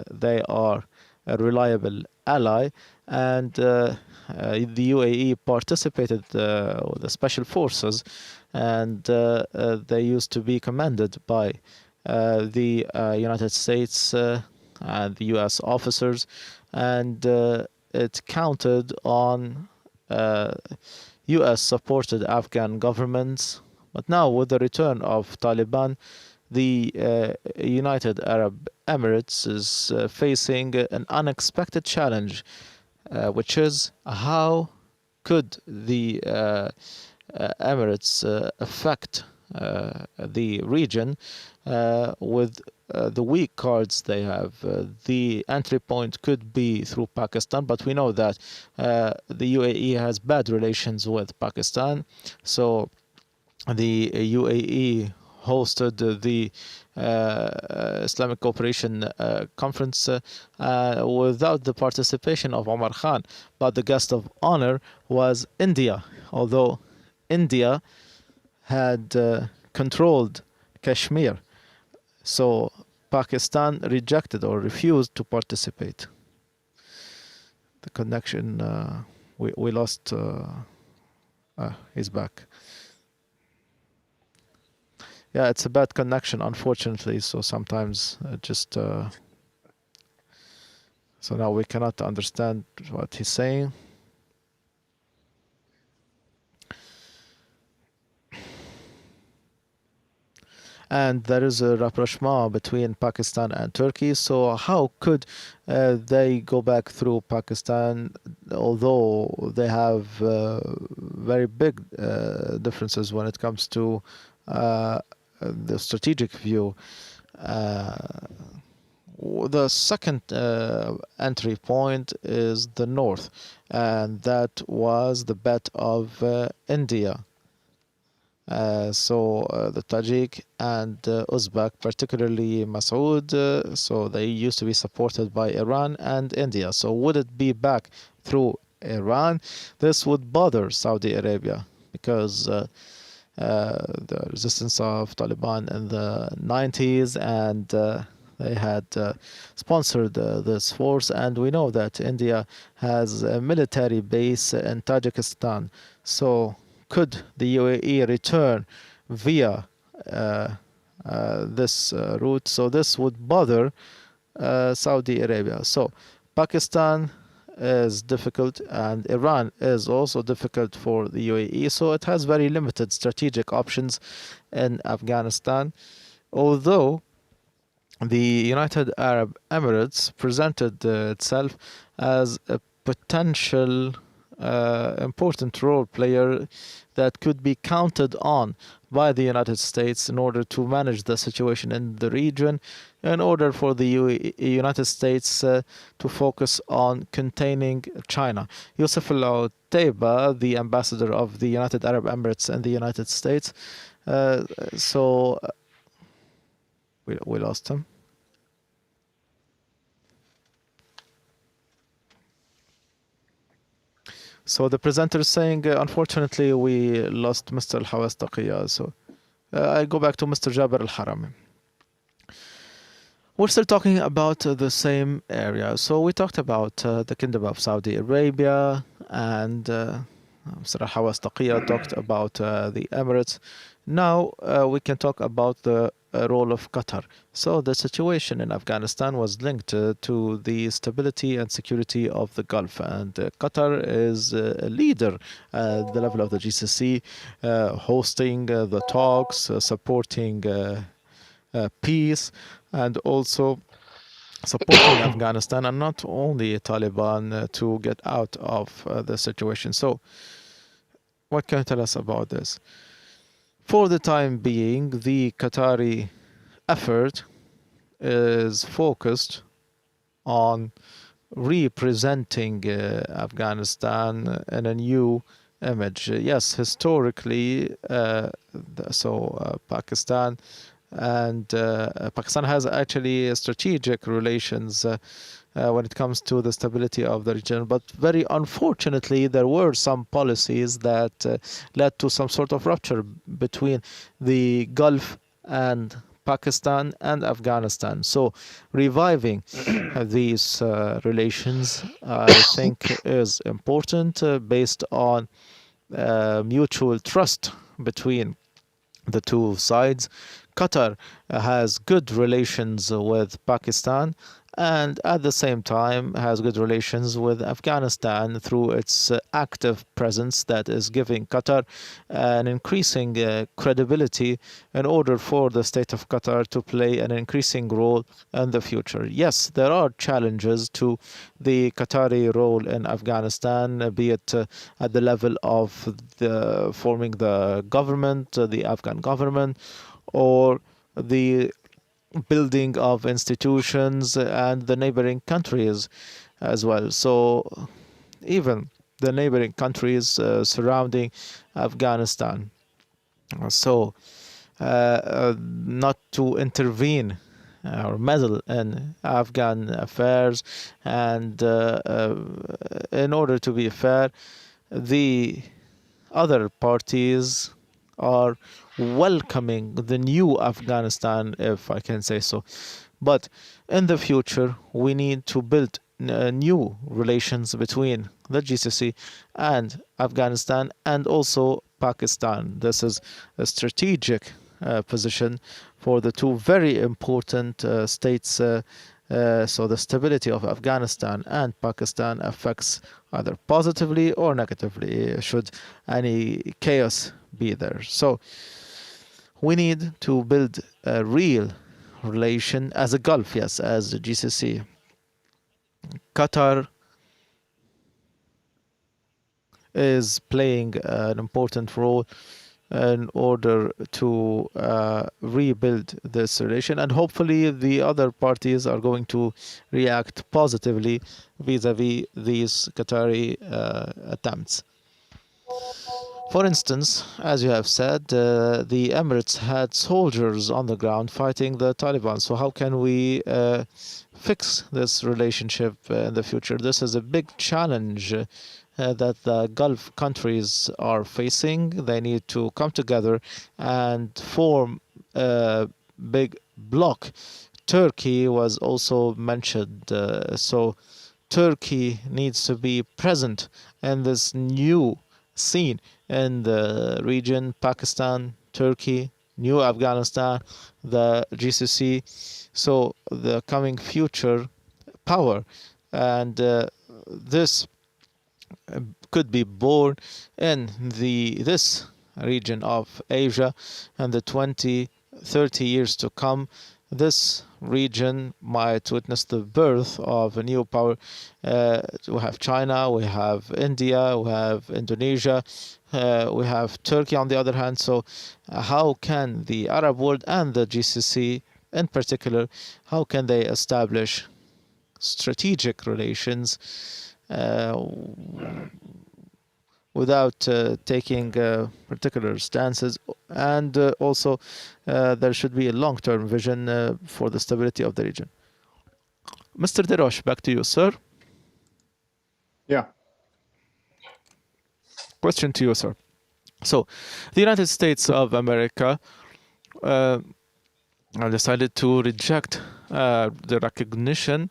they are a reliable ally. And the UAE participated with the special forces, and they used to be commanded by the United States and the US officers, and it counted on US supported Afghan governments. But now, with the return of Taliban, the United Arab Emirates is facing an unexpected challenge, which is how could the Emirates affect the region with the weak cards they have. The entry point could be through Pakistan, but we know that the UAE has bad relations with Pakistan. So the UAE hosted the Islamic Cooperation Conference without the participation of Omar Khan, but the guest of honor was India, although India had controlled Kashmir. So Pakistan rejected or refused to participate. The connection, we lost. He's back. Yeah, it's a bad connection, unfortunately. So sometimes just. So now we cannot understand what he's saying. And there is a rapprochement between Pakistan and Turkey. So how could they go back through Pakistan, although they have very big differences when it comes to the strategic view? The second entry point is the north, and that was the bet of India. So the Tajik and Uzbek, particularly Masoud, so they used to be supported by Iran and India. So would it be back through Iran? This would bother Saudi Arabia because the resistance of Taliban in the 90s and they had sponsored this force, and we know that India has a military base in Tajikistan. So could the UAE return via this route? So this would bother Saudi Arabia. So Pakistan is difficult and Iran is also difficult for the UAE. So it has very limited strategic options in Afghanistan. Although the United Arab Emirates presented itself as a potential important role player that could be counted on by the United States in order to manage the situation in the region, in order for the United States to focus on containing China. Yusuf Al-Otaiba, the ambassador of the United Arab Emirates in the United States, we lost him. So the presenter is saying, unfortunately, we lost Mr. Al-Hawas Taqiyya. So I go back to Mr. Jabir Al-Harami. We're still talking about the same area. So we talked about the Kingdom of Saudi Arabia, and Mr. Al-Hawas Taqiyya talked about the Emirates. Now we can talk about the role of Qatar. So the situation in Afghanistan was linked to the stability and security of the Gulf, and Qatar is a leader at the level of the GCC, hosting the talks, supporting peace, and also supporting Afghanistan, and not only Taliban, to get out of the situation. So what can you tell us about this? For the time being, the Qatari effort is focused on representing Afghanistan in a new image. Yes, historically, Pakistan has actually strategic relations when it comes to the stability of the region. But very unfortunately, there were some policies that led to some sort of rupture between the Gulf and Pakistan and Afghanistan. So reviving these relations, I think, is important based on mutual trust between the two sides. Qatar has good relations with Pakistan, and at the same time has good relations with Afghanistan through its active presence that is giving Qatar an increasing credibility in order for the state of Qatar to play an increasing role in the future. Yes, there are challenges to the Qatari role in Afghanistan, be it at the level of forming the government, the Afghan government, or the building of institutions and the neighboring countries as well. So even the neighboring countries surrounding Afghanistan. So not to intervene or meddle in Afghan affairs, and in order to be fair, the other parties are welcoming the new Afghanistan, if I can say so. But in the future, we need to build new relations between the GCC and Afghanistan and also Pakistan. This is a strategic position for the two very important states. So the stability of Afghanistan and Pakistan affects either positively or negatively should any chaos be there. So we need to build a real relation as a Gulf, yes, as the GCC. Qatar is playing an important role in order to rebuild this relation, and hopefully the other parties are going to react positively vis-a-vis these Qatari attempts. For instance, as you have said, the Emirates had soldiers on the ground fighting the Taliban. So how can we fix this relationship in the future? This is a big challenge that the Gulf countries are facing. They need to come together and form a big bloc. Turkey was also mentioned. So Turkey needs to be present in this new scene in the region. Pakistan, Turkey, new Afghanistan, the GCC. So the coming future power, and this could be born in this region of Asia, and the 20-30 years to come. This region might witness the birth of a new power. We have China, we have India, we have Indonesia, we have Turkey on the other hand. So how can the Arab world and the GCC in particular, how can they establish strategic relations without taking particular stances, and also there should be a long-term vision for the stability of the region. Mr. Derosh, back to you, sir. Yeah. Question to you, sir. So, the United States of America decided to reject the recognition,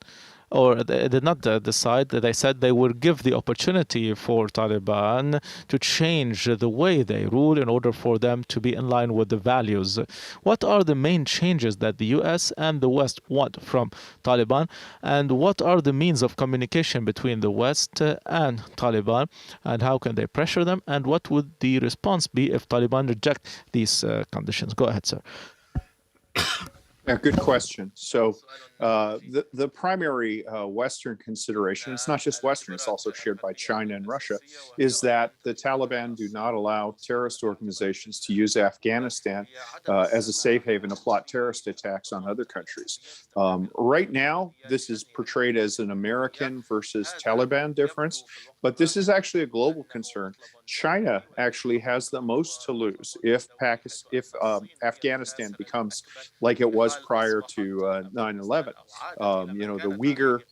or they did not decide. They said they will give the opportunity for Taliban to change the way they rule in order for them to be in line with the values. What are the main changes that the US and the West want from Taliban, and what are the means of communication between the West and Taliban, and how can they pressure them, and what would the response be if Taliban reject these conditions? Go ahead, sir. Yeah, good question. So the primary Western consideration, it's not just Western, it's also shared by China and Russia, is that the Taliban do not allow terrorist organizations to use Afghanistan as a safe haven to plot terrorist attacks on other countries. Right now, this is portrayed as an American versus Taliban difference, but this is actually a global concern. China actually has the most to lose if Afghanistan becomes like it was prior to 9/11. The Uyghur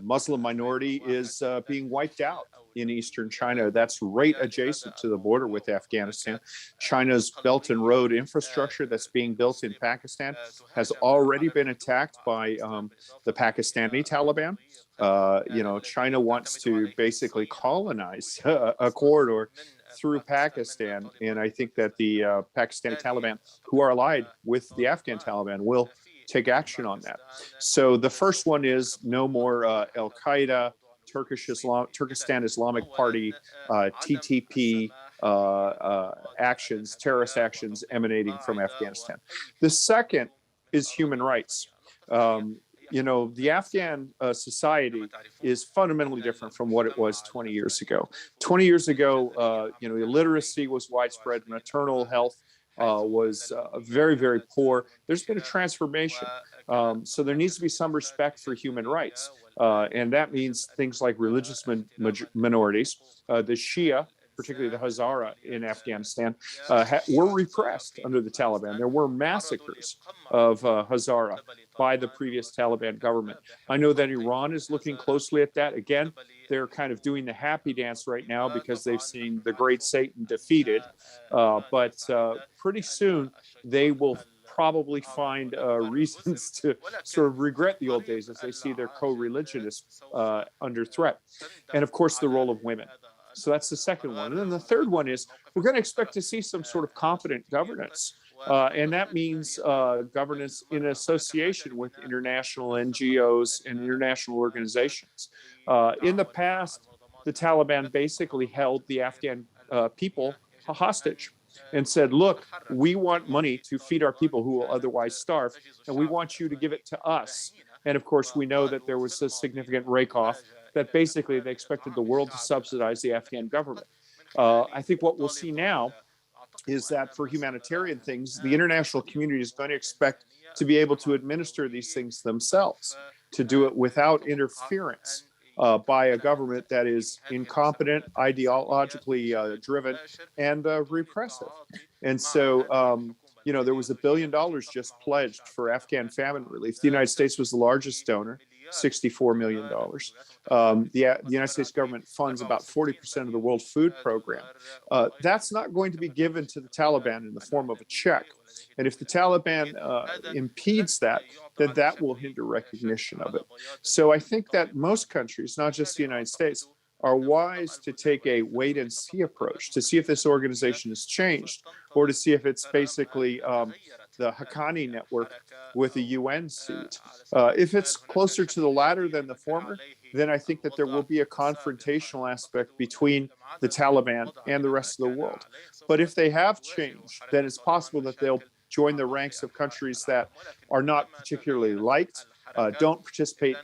Muslim minority is being wiped out in eastern China. That's right adjacent to the border with Afghanistan. China's Belt and Road infrastructure that's being built in Pakistan has already been attacked by the Pakistani Taliban. China wants to basically colonize a corridor through Pakistan. And I think that the Pakistani Taliban, who are allied with the Afghan Taliban, will take action on that. So the first one is no more Al-Qaeda, Turkestan Islamic Party, TTP actions, terrorist actions emanating from Afghanistan. The second is human rights. The Afghan society is fundamentally different from what it was 20 years ago. 20 years ago, illiteracy was widespread, maternal health was very, very poor. There's been a transformation. So there needs to be some respect for human rights. And that means things like religious minorities. The Shia, particularly the Hazara in Afghanistan, were repressed under the Taliban. There were massacres of Hazara by the previous Taliban government. I know that Iran is looking closely at that. Again, they're kind of doing the happy dance right now because they've seen the great Satan defeated. But pretty soon they will probably find reasons to sort of regret the old days as they see their co-religionists under threat. And of course, the role of women. So that's the second one. And then the third one is we're going to expect to see some sort of competent governance. And that means governance in association with international NGOs and international organizations. In the past, the Taliban basically held the Afghan people hostage and said, look, we want money to feed our people who will otherwise starve, and we want you to give it to us. And of course, we know that there was a significant rake-off that basically they expected the world to subsidize the Afghan government. I think what we'll see now is that for humanitarian things, the international community is going to expect to be able to administer these things themselves, to do it without interference by a government that is incompetent, ideologically driven, and repressive. And so, there was $1 billion just pledged for Afghan famine relief. The United States was the largest donor, $64 million. The United States government funds about 40% of the World Food Program. That's not going to be given to the Taliban in the form of a check. And if the Taliban impedes that, then that will hinder recognition of it. So I think that most countries, not just the United States, are wise to take a wait and see approach, to see if this organization has changed, or to see if it's basically the Haqqani network with a UN seat. If it's closer to the latter than the former, then I think that there will be a confrontational aspect between the Taliban and the rest of the world. But if they have changed, then it's possible that they'll join the ranks of countries that are not particularly liked, don't participate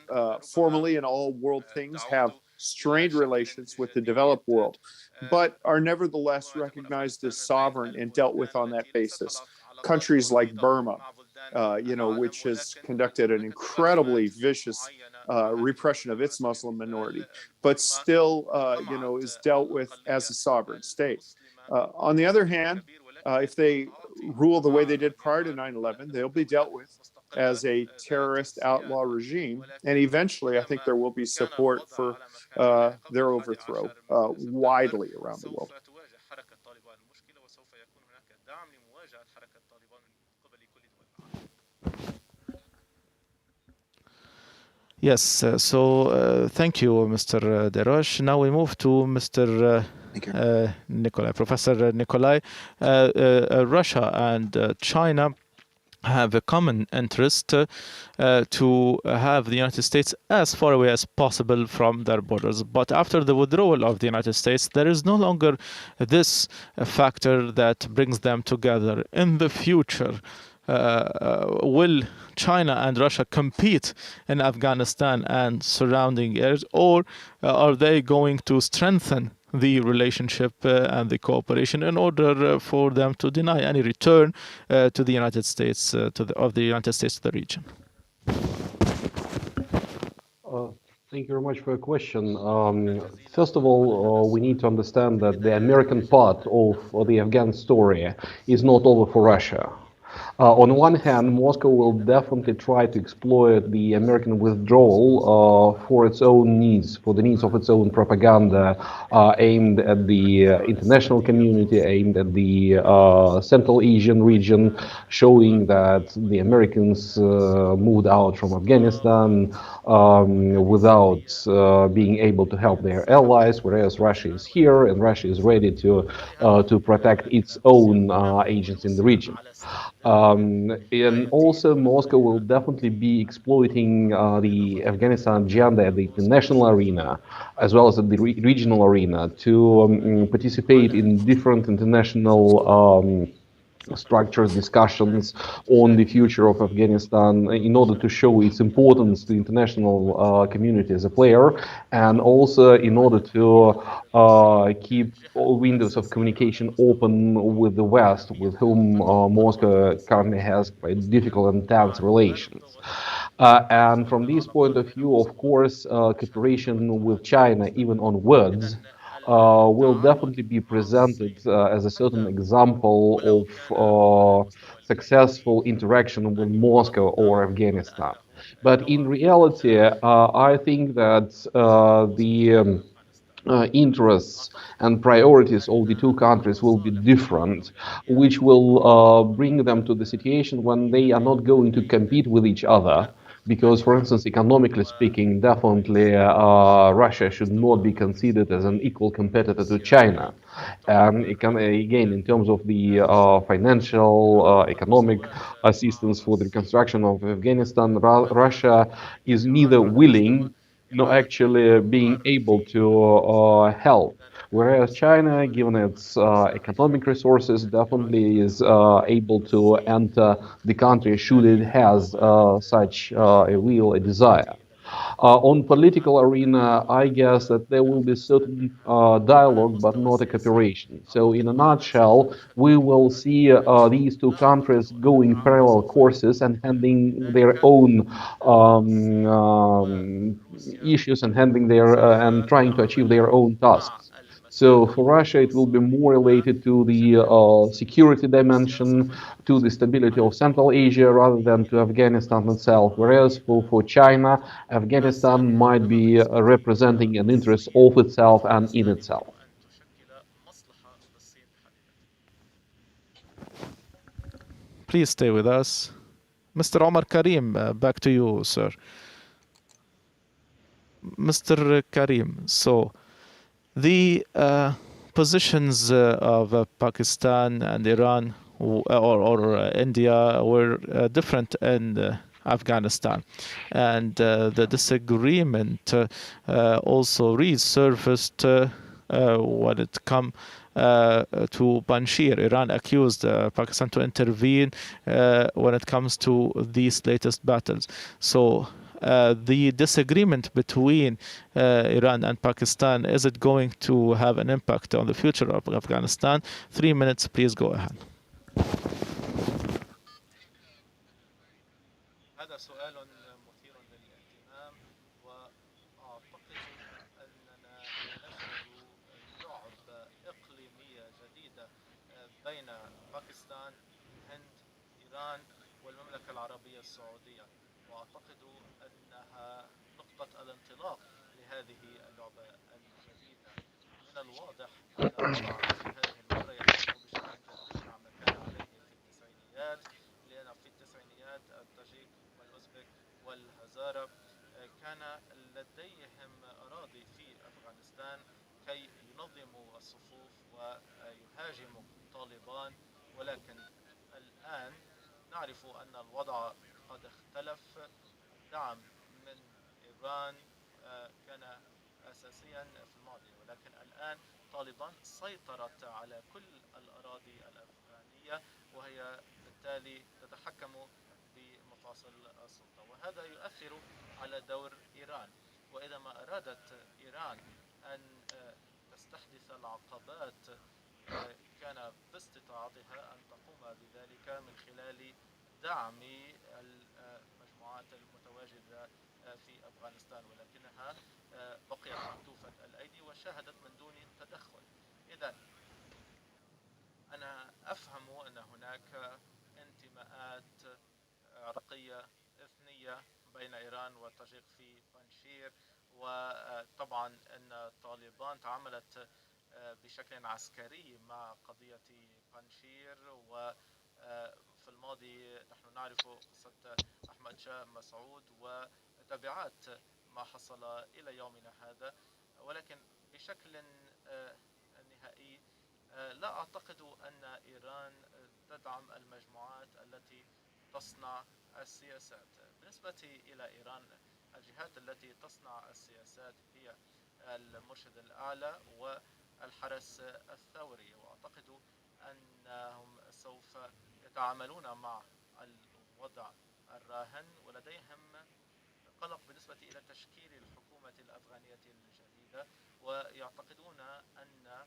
formally in all world things, have strained relations with the developed world, but are nevertheless recognized as sovereign and dealt with on that basis. Countries like Burma, which has conducted an incredibly vicious repression of its Muslim minority, but still, is dealt with as a sovereign state. On the other hand, if they rule the way they did prior to 9/11, they'll be dealt with as a terrorist outlaw regime. And eventually, I think there will be support for their overthrow widely around the world. Yes, thank you, Mr. Deroche. Now we move to Mr. Nikolai, Professor Nikolai. Russia and China have a common interest to have the United States as far away as possible from their borders. But after the withdrawal of the United States, there is no longer this factor that brings them together. In the future, will China and Russia compete in Afghanistan and surrounding areas, or are they going to strengthen the relationship and the cooperation in order for them to deny any return to the United States, of the United States to the region? Thank you very much for your question. First of all, we need to understand that the American part of the Afghan story is not over for Russia. On one hand, Moscow will definitely try to exploit the American withdrawal for its own needs, for the needs of its own propaganda, aimed at the international community, aimed at the Central Asian region, showing that the Americans moved out from Afghanistan without being able to help their allies, whereas Russia is here and Russia is ready to protect its own agents in the region. And also Moscow will definitely be exploiting the Afghanistan agenda at the international arena as well as at the regional arena to participate in different international structures, discussions on the future of Afghanistan in order to show its importance to the international community as a player, and also in order to keep all windows of communication open with the West, with whom Moscow currently has quite difficult and tense relations. And from this point of view, of course, cooperation with China, even on words, will definitely be presented as a certain example of successful interaction with Moscow or Afghanistan. But in reality, I think that interests and priorities of the two countries will be different, which will bring them to the situation when they are not going to compete with each other. Because, for instance, economically speaking, definitely Russia should not be considered as an equal competitor to China. And again, in terms of the financial, economic assistance for the reconstruction of Afghanistan, Russia is neither willing nor actually being able to help. Whereas China, given its economic resources, definitely is able to enter the country should it has such a will, a desire. On political arena, I guess that there will be certain dialogue, but not a cooperation. So, in a nutshell, we will see these two countries going parallel courses and handling their own issues and handling their and trying to achieve their own tasks. So for Russia, it will be more related to the security dimension, to the stability of Central Asia rather than to Afghanistan itself. Whereas for China, Afghanistan might be representing an interest of itself and in itself. Please stay with us. Mr. Omar Karim, back to you, sir. Mr. Karim, so the positions of Pakistan and Iran or India were different in Afghanistan, and the disagreement also resurfaced when it come to Panjshir. Iran accused Pakistan to intervene when it comes to these latest battles. So the disagreement between Iran and Pakistan, is it going to have an impact on the future of Afghanistan? 3 minutes, please go ahead. هذا سؤال مثير للاهتمام، وأعتقد أننا نشهد لعب إقليمية جديدة بين باكستان، الهند، إيران والمملكة العربية السعودية، وأعتقد أنها نقطة الانطلاق لهذه اللعبة الجديدة. من الواضح أن الوضع في هذه المرة يختلف بشكل كبير عما كان عليه في التسعينيات، لأن في التسعينيات التاجيك والأوزبك والهزارة كان لديهم أراضي في أفغانستان كي ينظموا الصفوف ويهاجموا طالبان، ولكن الآن نعرف أن الوضع قد اختلف. الدعم من إيران كان أساسيا في الماضي، ولكن الآن طالبان سيطرت على كل الأراضي الأفغانية، وهي بالتالي تتحكم بمفاصل السلطة، وهذا يؤثر على دور إيران. وإذا ما أرادت إيران أن تستحدث العقبات كان باستطاعتها أن تقوم بذلك من خلال دعم المجموعات المتواجدة في أفغانستان، ولكنها بقيت مكتوفة الأيدي وشاهدت من دون تدخل. إذن أنا أفهم أن هناك انتماءات عرقية إثنية بين إيران والتاجيك في بانشير، وطبعا أن طالبان تعاملت بشكل عسكري مع قضية بانشير، وفي الماضي نحن نعرف قصة أحمد شاه مسعود وتبعات ما حصل إلى يومنا هذا. ولكن بشكل نهائي لا أعتقد أن إيران تدعم المجموعات التي تصنع السياسات. بالنسبة إلى إيران، الجهات التي تصنع السياسات هي المرشد الأعلى والحرس الثوري، وأعتقد أنهم سوف يتعاملون مع الوضع الراهن، ولديهم قلق بالنسبة إلى تشكيل الحكومة الأفغانية الجديدة، ويعتقدون أن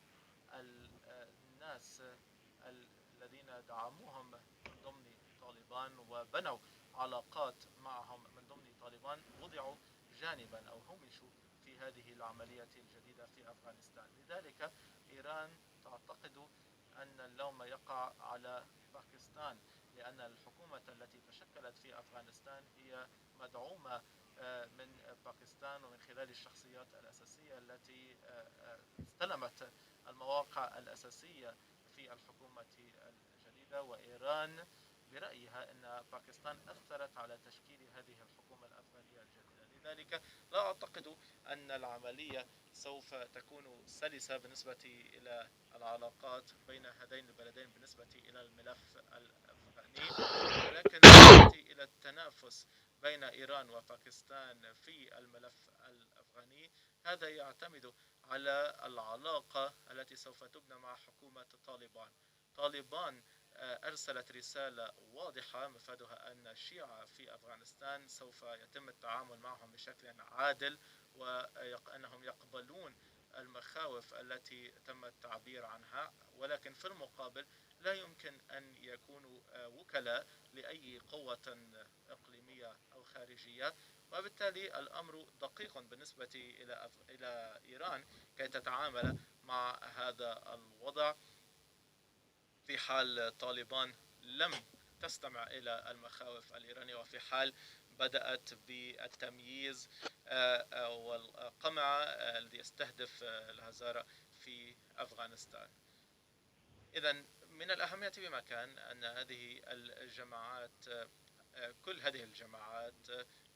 الناس الذين دعموهم من ضمن طالبان وبنوا علاقات معهم من ضمن طالبان وضعوا جانبا أو همشوا في هذه العملية الجديدة في أفغانستان. لذلك إيران تعتقد أن اللوم يقع على باكستان، لأن الحكومة التي تشكلت في أفغانستان هي مدعومة من باكستان ومن خلال الشخصيات الأساسية التي استلمت المواقع الأساسية في الحكومة الجديدة. وإيران برأيها أن باكستان أثرت على تشكيل هذه الحكومة الأفغانية الجديدة. لذلك لا أعتقد أن العملية سوف تكون سلسة بالنسبة إلى العلاقات بين هذين البلدين بالنسبة إلى الملف الأفغاني، ولكن بالنسبة إلى التنافس بين إيران وباكستان في الملف الأفغاني هذا يعتمد على العلاقة التي سوف تبنى مع حكومة طالبان أرسلت رسالة واضحة مفادها أن الشيعة في أفغانستان سوف يتم التعامل معهم بشكل عادل، وأنهم يقبلون المخاوف التي تم التعبير عنها، ولكن في المقابل لا يمكن أن يكونوا وكلاء لأي قوة إقليمية أو خارجية. وبالتالي الأمر دقيق بالنسبة إلى إيران كي تتعامل مع هذا الوضع في حال طالبان لم تستمع إلى المخاوف الإيرانية، وفي حال بدأت بالتمييز والقمع الذي يستهدف الهزارة في أفغانستان. إذن من الأهمية بمكان أن هذه الجماعات كل هذه الجماعات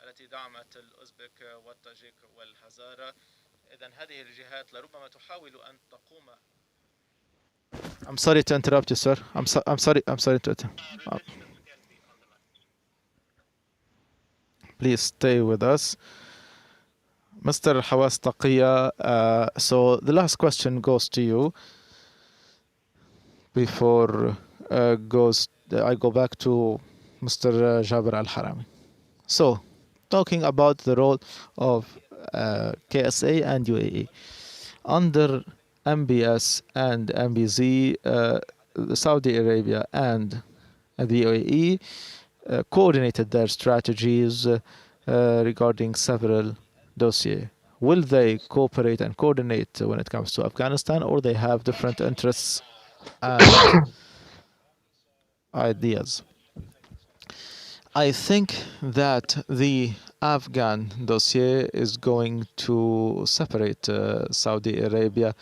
التي دعمت الأوزبك والتاجيك والهزارة، إذن هذه الجهات لربما تحاول أن تقوم. I'm sorry to interrupt you, sir. I'm sorry to interrupt. Please stay with us. Mr. Hawas Taqiya, so the last question goes to you before I go back to Mr. Jabir Al-Harami. So, talking about the role of KSA and UAE. Under MBS and MBZ, Saudi Arabia and the UAE coordinated their strategies regarding several dossiers. Will they cooperate and coordinate when it comes to Afghanistan, or they have different interests and ideas? I think that the Afghan dossier is going to separate Saudi Arabia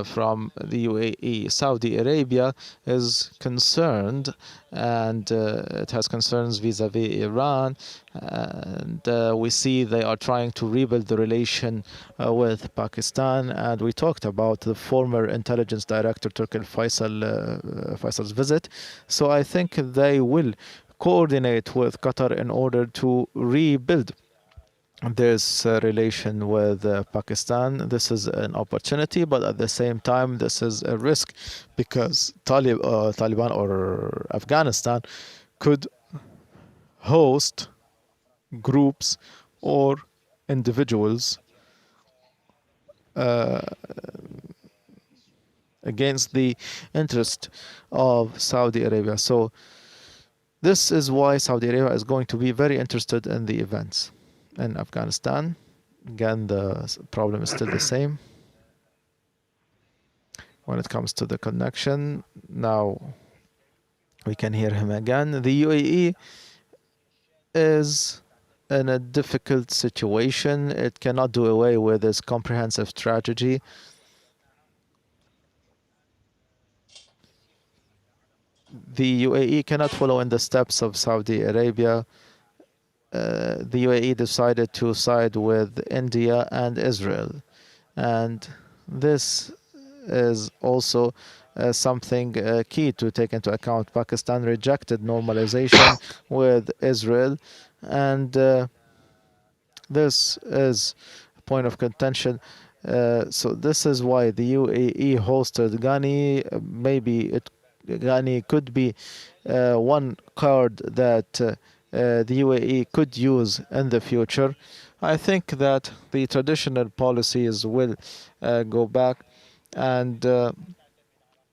from the UAE. Saudi Arabia is concerned, and it has concerns vis-a-vis Iran, and we see they are trying to rebuild the relation with Pakistan. And we talked about the former intelligence director Turki Faisal's visit. So I think they will coordinate with Qatar in order to rebuild this relation with Pakistan. This is an opportunity, but at the same time, this is a risk because Taliban or Afghanistan could host groups or individuals against the interest of Saudi Arabia. So this is why Saudi Arabia is going to be very interested in the events in Afghanistan. Again, the problem is still the same when it comes to the connection. Now we can hear him again. The UAE is in a difficult situation. It cannot do away with its comprehensive strategy. The UAE cannot follow in the steps of Saudi Arabia. The UAE decided to side with India and Israel. And this is also something key to take into account. Pakistan rejected normalization with Israel, and this is a point of contention. So this is why the UAE hosted Ghani. Maybe Ghani could be one card that the UAE could use in the future. I think that the traditional policies will go back, and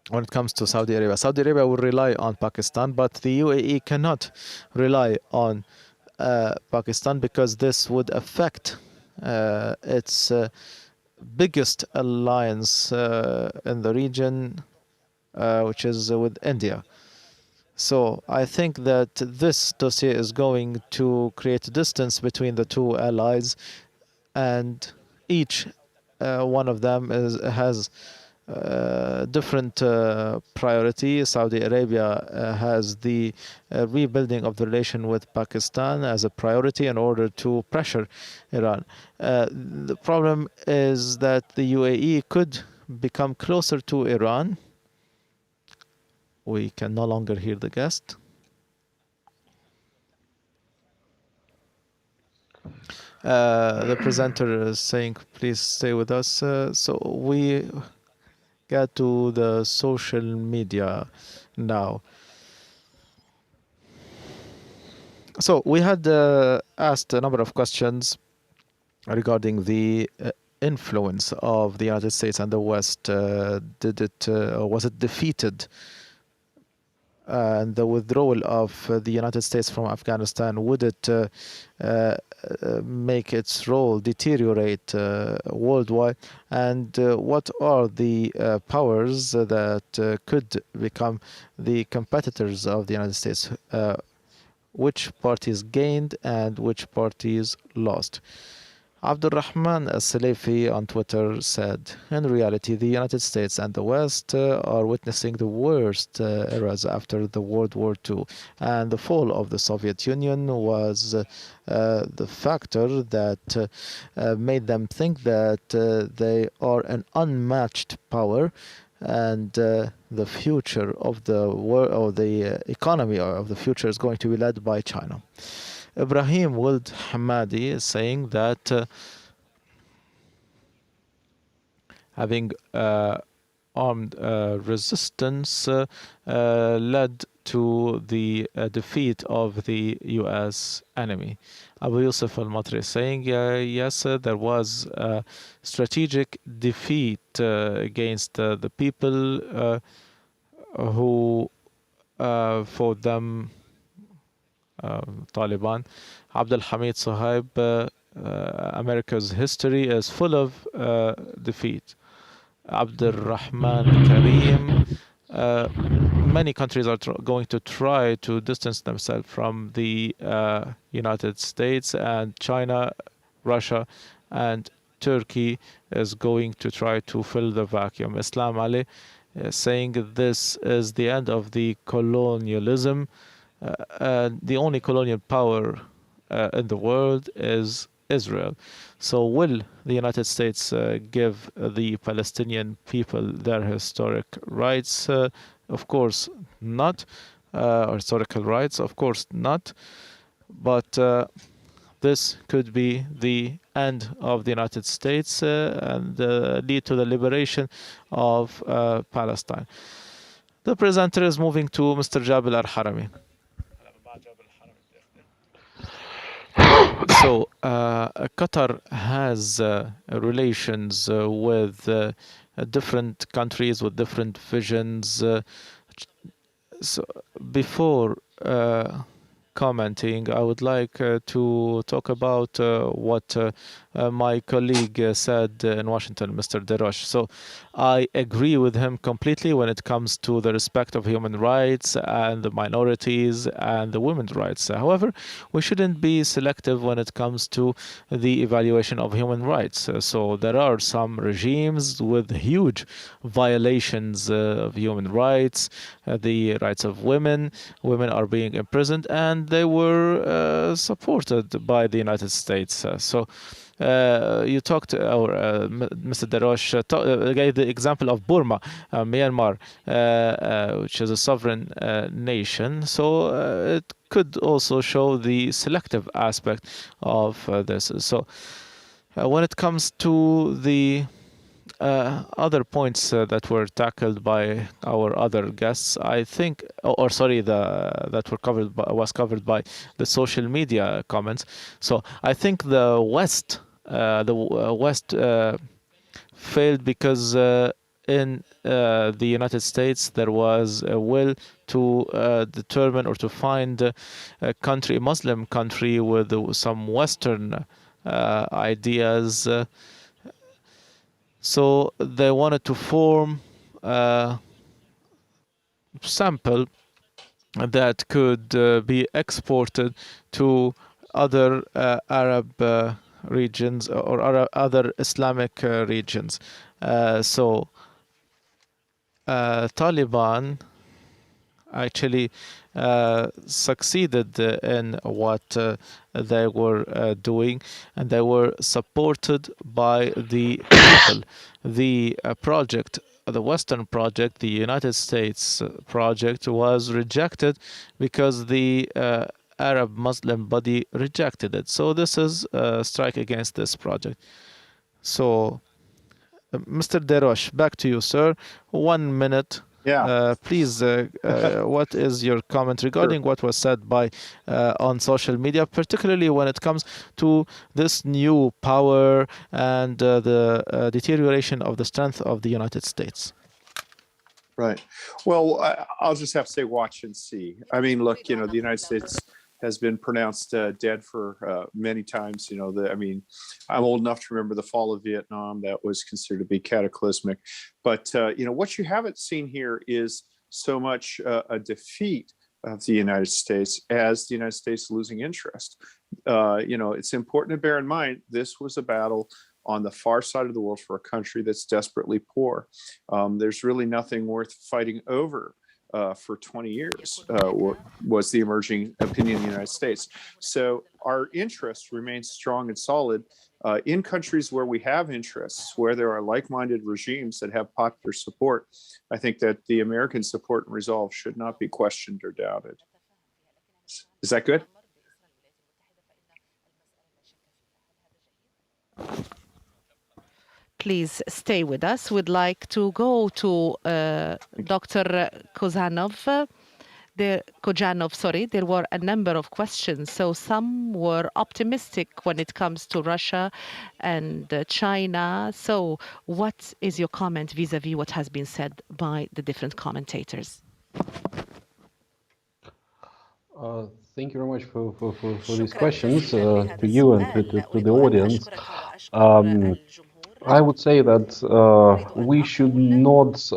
when it comes to Saudi Arabia will rely on Pakistan, but the UAE cannot rely on Pakistan because this would affect its biggest alliance in the region, which is with India. So I think that this dossier is going to create a distance between the two allies, and each one of them has different priority. Saudi Arabia has the rebuilding of the relation with Pakistan as a priority in order to pressure Iran. The problem is that the UAE could become closer to Iran. We can no longer hear the guest. The presenter is saying, please stay with us. So we get to the social media now. So we had asked a number of questions regarding the influence of the United States and the West. Was it defeated? And the withdrawal of the United States from Afghanistan, would it make its role deteriorate worldwide? And what are the powers that could become the competitors of the United States? Which parties gained and which parties lost? Abdulrahman As-Salefi on Twitter said, in reality, the United States and the West are witnessing the worst eras after the World War II, and the fall of the Soviet Union was the factor that made them think that they are an unmatched power, and the future of the world, or the economy of the future, is going to be led by China. Ibrahim Wild Hamadi is saying that having armed resistance led to the defeat of the U.S. enemy. Abu Yusuf al-Matri is saying, yes, there was a strategic defeat against the people who fought them, Taliban. Abdul Hamid Suhaib, America's history is full of defeat. Abdul Rahman Kareem, many countries are going to try to distance themselves from the United States, and China, Russia, and Turkey is going to try to fill the vacuum. Islam Ali saying this is the end of the colonialism. The only colonial power in the world is Israel. So will the United States give the Palestinian people their historic rights? Of course not. Or historical rights? Of course not. But this could be the end of the United States and lead to the liberation of Palestine. The presenter is moving to Mr. Jabal Al-Harami. So Qatar has relations with different countries with different visions. So before commenting, I would like to talk about what my colleague said in Washington, Mr. Deroche. So I agree with him completely when it comes to the respect of human rights and the minorities and the women's rights. However, we shouldn't be selective when it comes to the evaluation of human rights. So there are some regimes with huge violations of human rights, the rights of women. Women are being imprisoned, and they were supported by the United States. You talked, or Mr. Deroche gave the example of Burma, Myanmar, which is a sovereign nation. So it could also show the selective aspect of this. So when it comes to the other points that were tackled by our other guests, I think, that was covered by the social media comments. So I think the West failed because in the United States there was a will to determine or to find a Muslim country with some Western ideas. So they wanted to form a sample that could be exported to other Arab regions or other Islamic regions. So Taliban actually succeeded in what they were doing, and they were supported by the people. The project, the Western project, the United States project, was rejected because the Arab Muslim body rejected it. So this is a strike against this project. So Mr. Derosh, back to you, sir. 1 minute. Yeah, Please, what is your comment regarding sure. what was said by on social media, particularly when it comes to this new power and the deterioration of the strength of the United States? Right. Well, I'll just have to say, watch and see. I mean, look, the United States has been pronounced dead for many times. I mean, I'm old enough to remember the fall of Vietnam. That was considered to be cataclysmic. But, what you haven't seen here is so much a defeat of the United States as the United States losing interest. It's important to bear in mind, this was a battle on the far side of the world for a country that's desperately poor. There's really nothing worth fighting over for 20 years, was the emerging opinion in the United States. So our interest remains strong and solid in countries where we have interests, where there are like-minded regimes that have popular support. I think that the American support and resolve should not be questioned or doubted. Is that good? Please stay with us. We'd like to go to Dr. Kojanov. There were a number of questions. So some were optimistic when it comes to Russia and China. So what is your comment vis-a-vis what has been said by the different commentators? Thank you very much for these questions to you and to the audience. I would say that we should not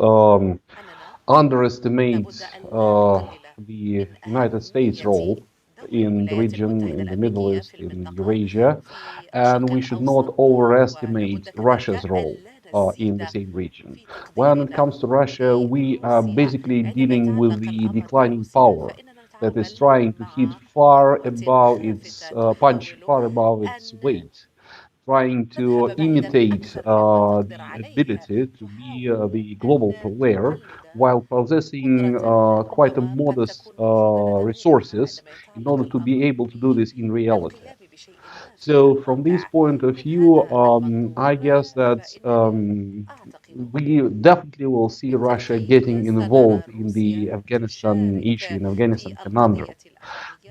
underestimate the United States' role in the region, in the Middle East, in Eurasia, and we should not overestimate Russia's role in the same region. When it comes to Russia, we are basically dealing with the declining power that is trying to hit far above its punch, far above its weight, trying to imitate the ability to be the global player while possessing quite a modest resources in order to be able to do this in reality. So from this point of view, I guess that we definitely will see Russia getting involved in the Afghanistan issue, in Afghanistan conundrum.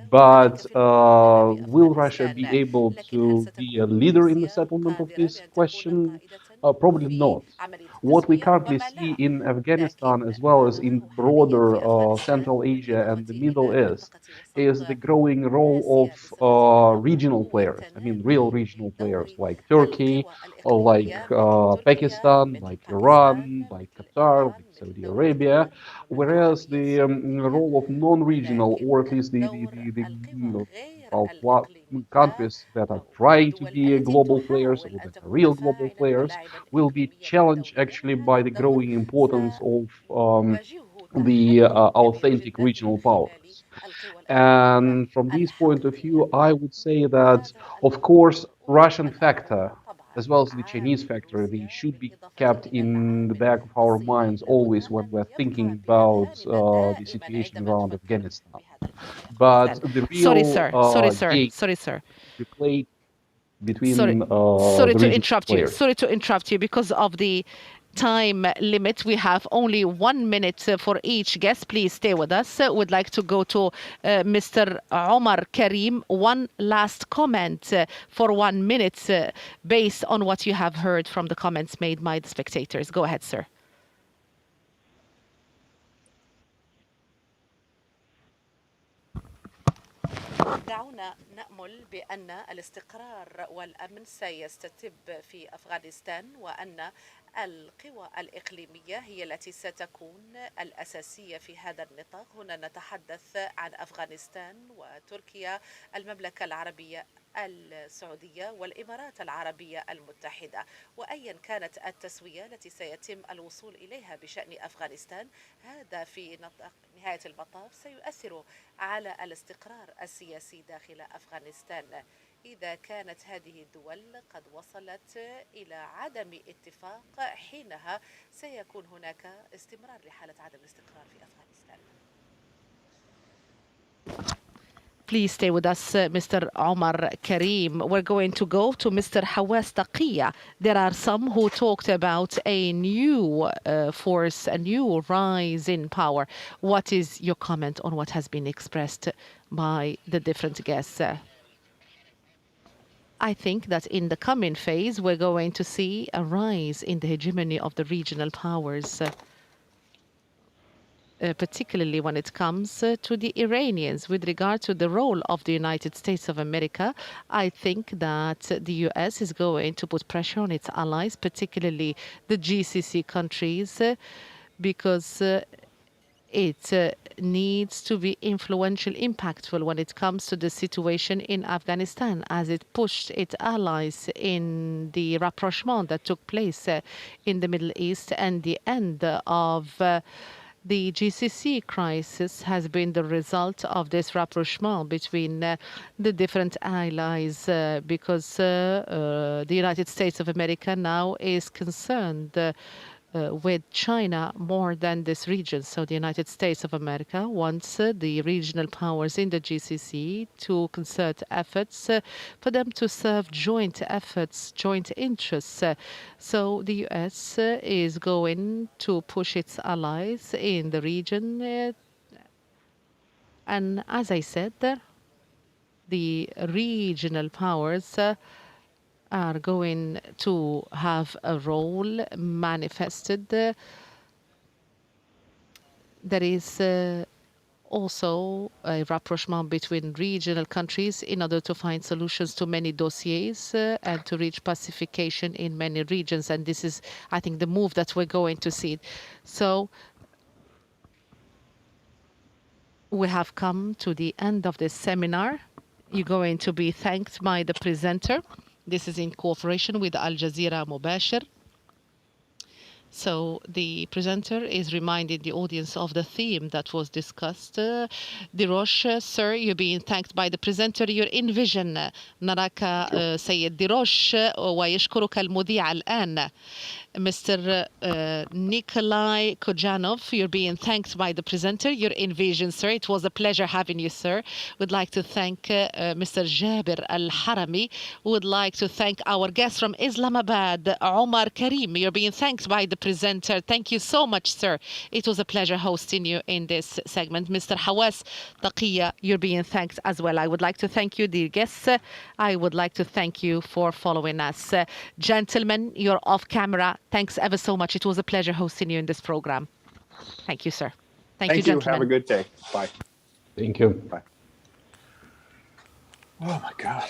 But will Russia be able to be a leader in the settlement of this question? Probably not. What we currently see in Afghanistan, as well as in broader Central Asia and the Middle East, is the growing role of regional players. I mean, real regional players like Turkey, or like Pakistan, like Iran, like Qatar, like Saudi Arabia, whereas the role of non-regional, or at least countries that are trying to be global players or that are real global players, will be challenged actually by the growing importance of the authentic regional powers. And from this point of view, I would say that, of course, Russian factor as well as the Chinese factor, they should be kept in the back of our minds always when we're thinking about the situation around Afghanistan. But the Sorry, real sir. Sorry, sir. game Sorry, sir. to play Sorry, between sorry the to regional interrupt you. players. Sorry to interrupt you because of the time limit. We have only 1 minute for each guest. Please stay with us. We'd like to go to Mr. Omar Karim. One last comment for 1 minute based on what you have heard from the comments made by the spectators. Go ahead, sir. دعونا نأمل بأن الاستقرار والأمن سيستتب في أفغانستان وأن القوى الإقليمية هي التي ستكون الأساسية في هذا النطاق. هنا نتحدث عن أفغانستان وتركيا، المملكة العربية السعودية والإمارات العربية المتحدة. وأيا كانت التسوية التي سيتم الوصول إليها بشأن أفغانستان، هذا في نهاية المطاف سيؤثر على الاستقرار السياسي داخل أفغانستان. إذا كانت هذه الدول قد وصلت إلى عدم اتفاق، حينها سيكون هناك استمرار لحالة عدم الاستقرار في أفغانستان. Please stay with us, Mr. Omar Karim. We're going to go to Mr. Hawas Taqiyya. There are some who talked about a new force, a new rise in power. What is your comment on what has been expressed by the different guests? I think that in the coming phase, we're going to see a rise in the hegemony of the regional powers. Particularly when it comes to the Iranians. With regard to the role of the United States of America, I think that the US is going to put pressure on its allies, particularly the GCC countries, because it needs to be influential, impactful when it comes to the situation in Afghanistan, as it pushed its allies in the rapprochement that took place in the Middle East, and the end of the GCC crisis has been the result of this rapprochement between the different allies, because the United States of America now is concerned with China more than this region. So the United States of America wants the regional powers in the GCC to concert efforts for them to serve joint efforts, joint interests. So the US is going to push its allies in the region. And as I said, the regional powers are going to have a role manifested. There is also a rapprochement between regional countries in order to find solutions to many dossiers and to reach pacification in many regions. And this is, I think, the move that we're going to see. So we have come to the end of this seminar. You're going to be thanked by the presenter. This is in cooperation with Al Jazeera Mubasher. So the presenter is reminding the audience of the theme that was discussed. Dirosh, sir, you're being thanked by the presenter. You're in vision. نراك سيد ديروش ويشكرك المذيع الآن. Mr. Nikolai Kojanov, you're being thanked by the presenter. You're in vision, sir. It was a pleasure having you, sir. We'd like to thank Mr. Jabir Al-Harami. Would like to thank our guest from Islamabad, Omar Karim. You're being thanked by the presenter. Thank you so much, sir. It was a pleasure hosting you in this segment. Mr. Hawas Taqiyya, you're being thanked as well. I would like to thank you, dear guests. I would like to thank you for following us. Gentlemen, you're off camera. Thanks ever so much. It was a pleasure hosting you in this program. Thank you, sir. Thank you, gentlemen. Have a good day. Bye. Thank you. Bye. Oh, my God.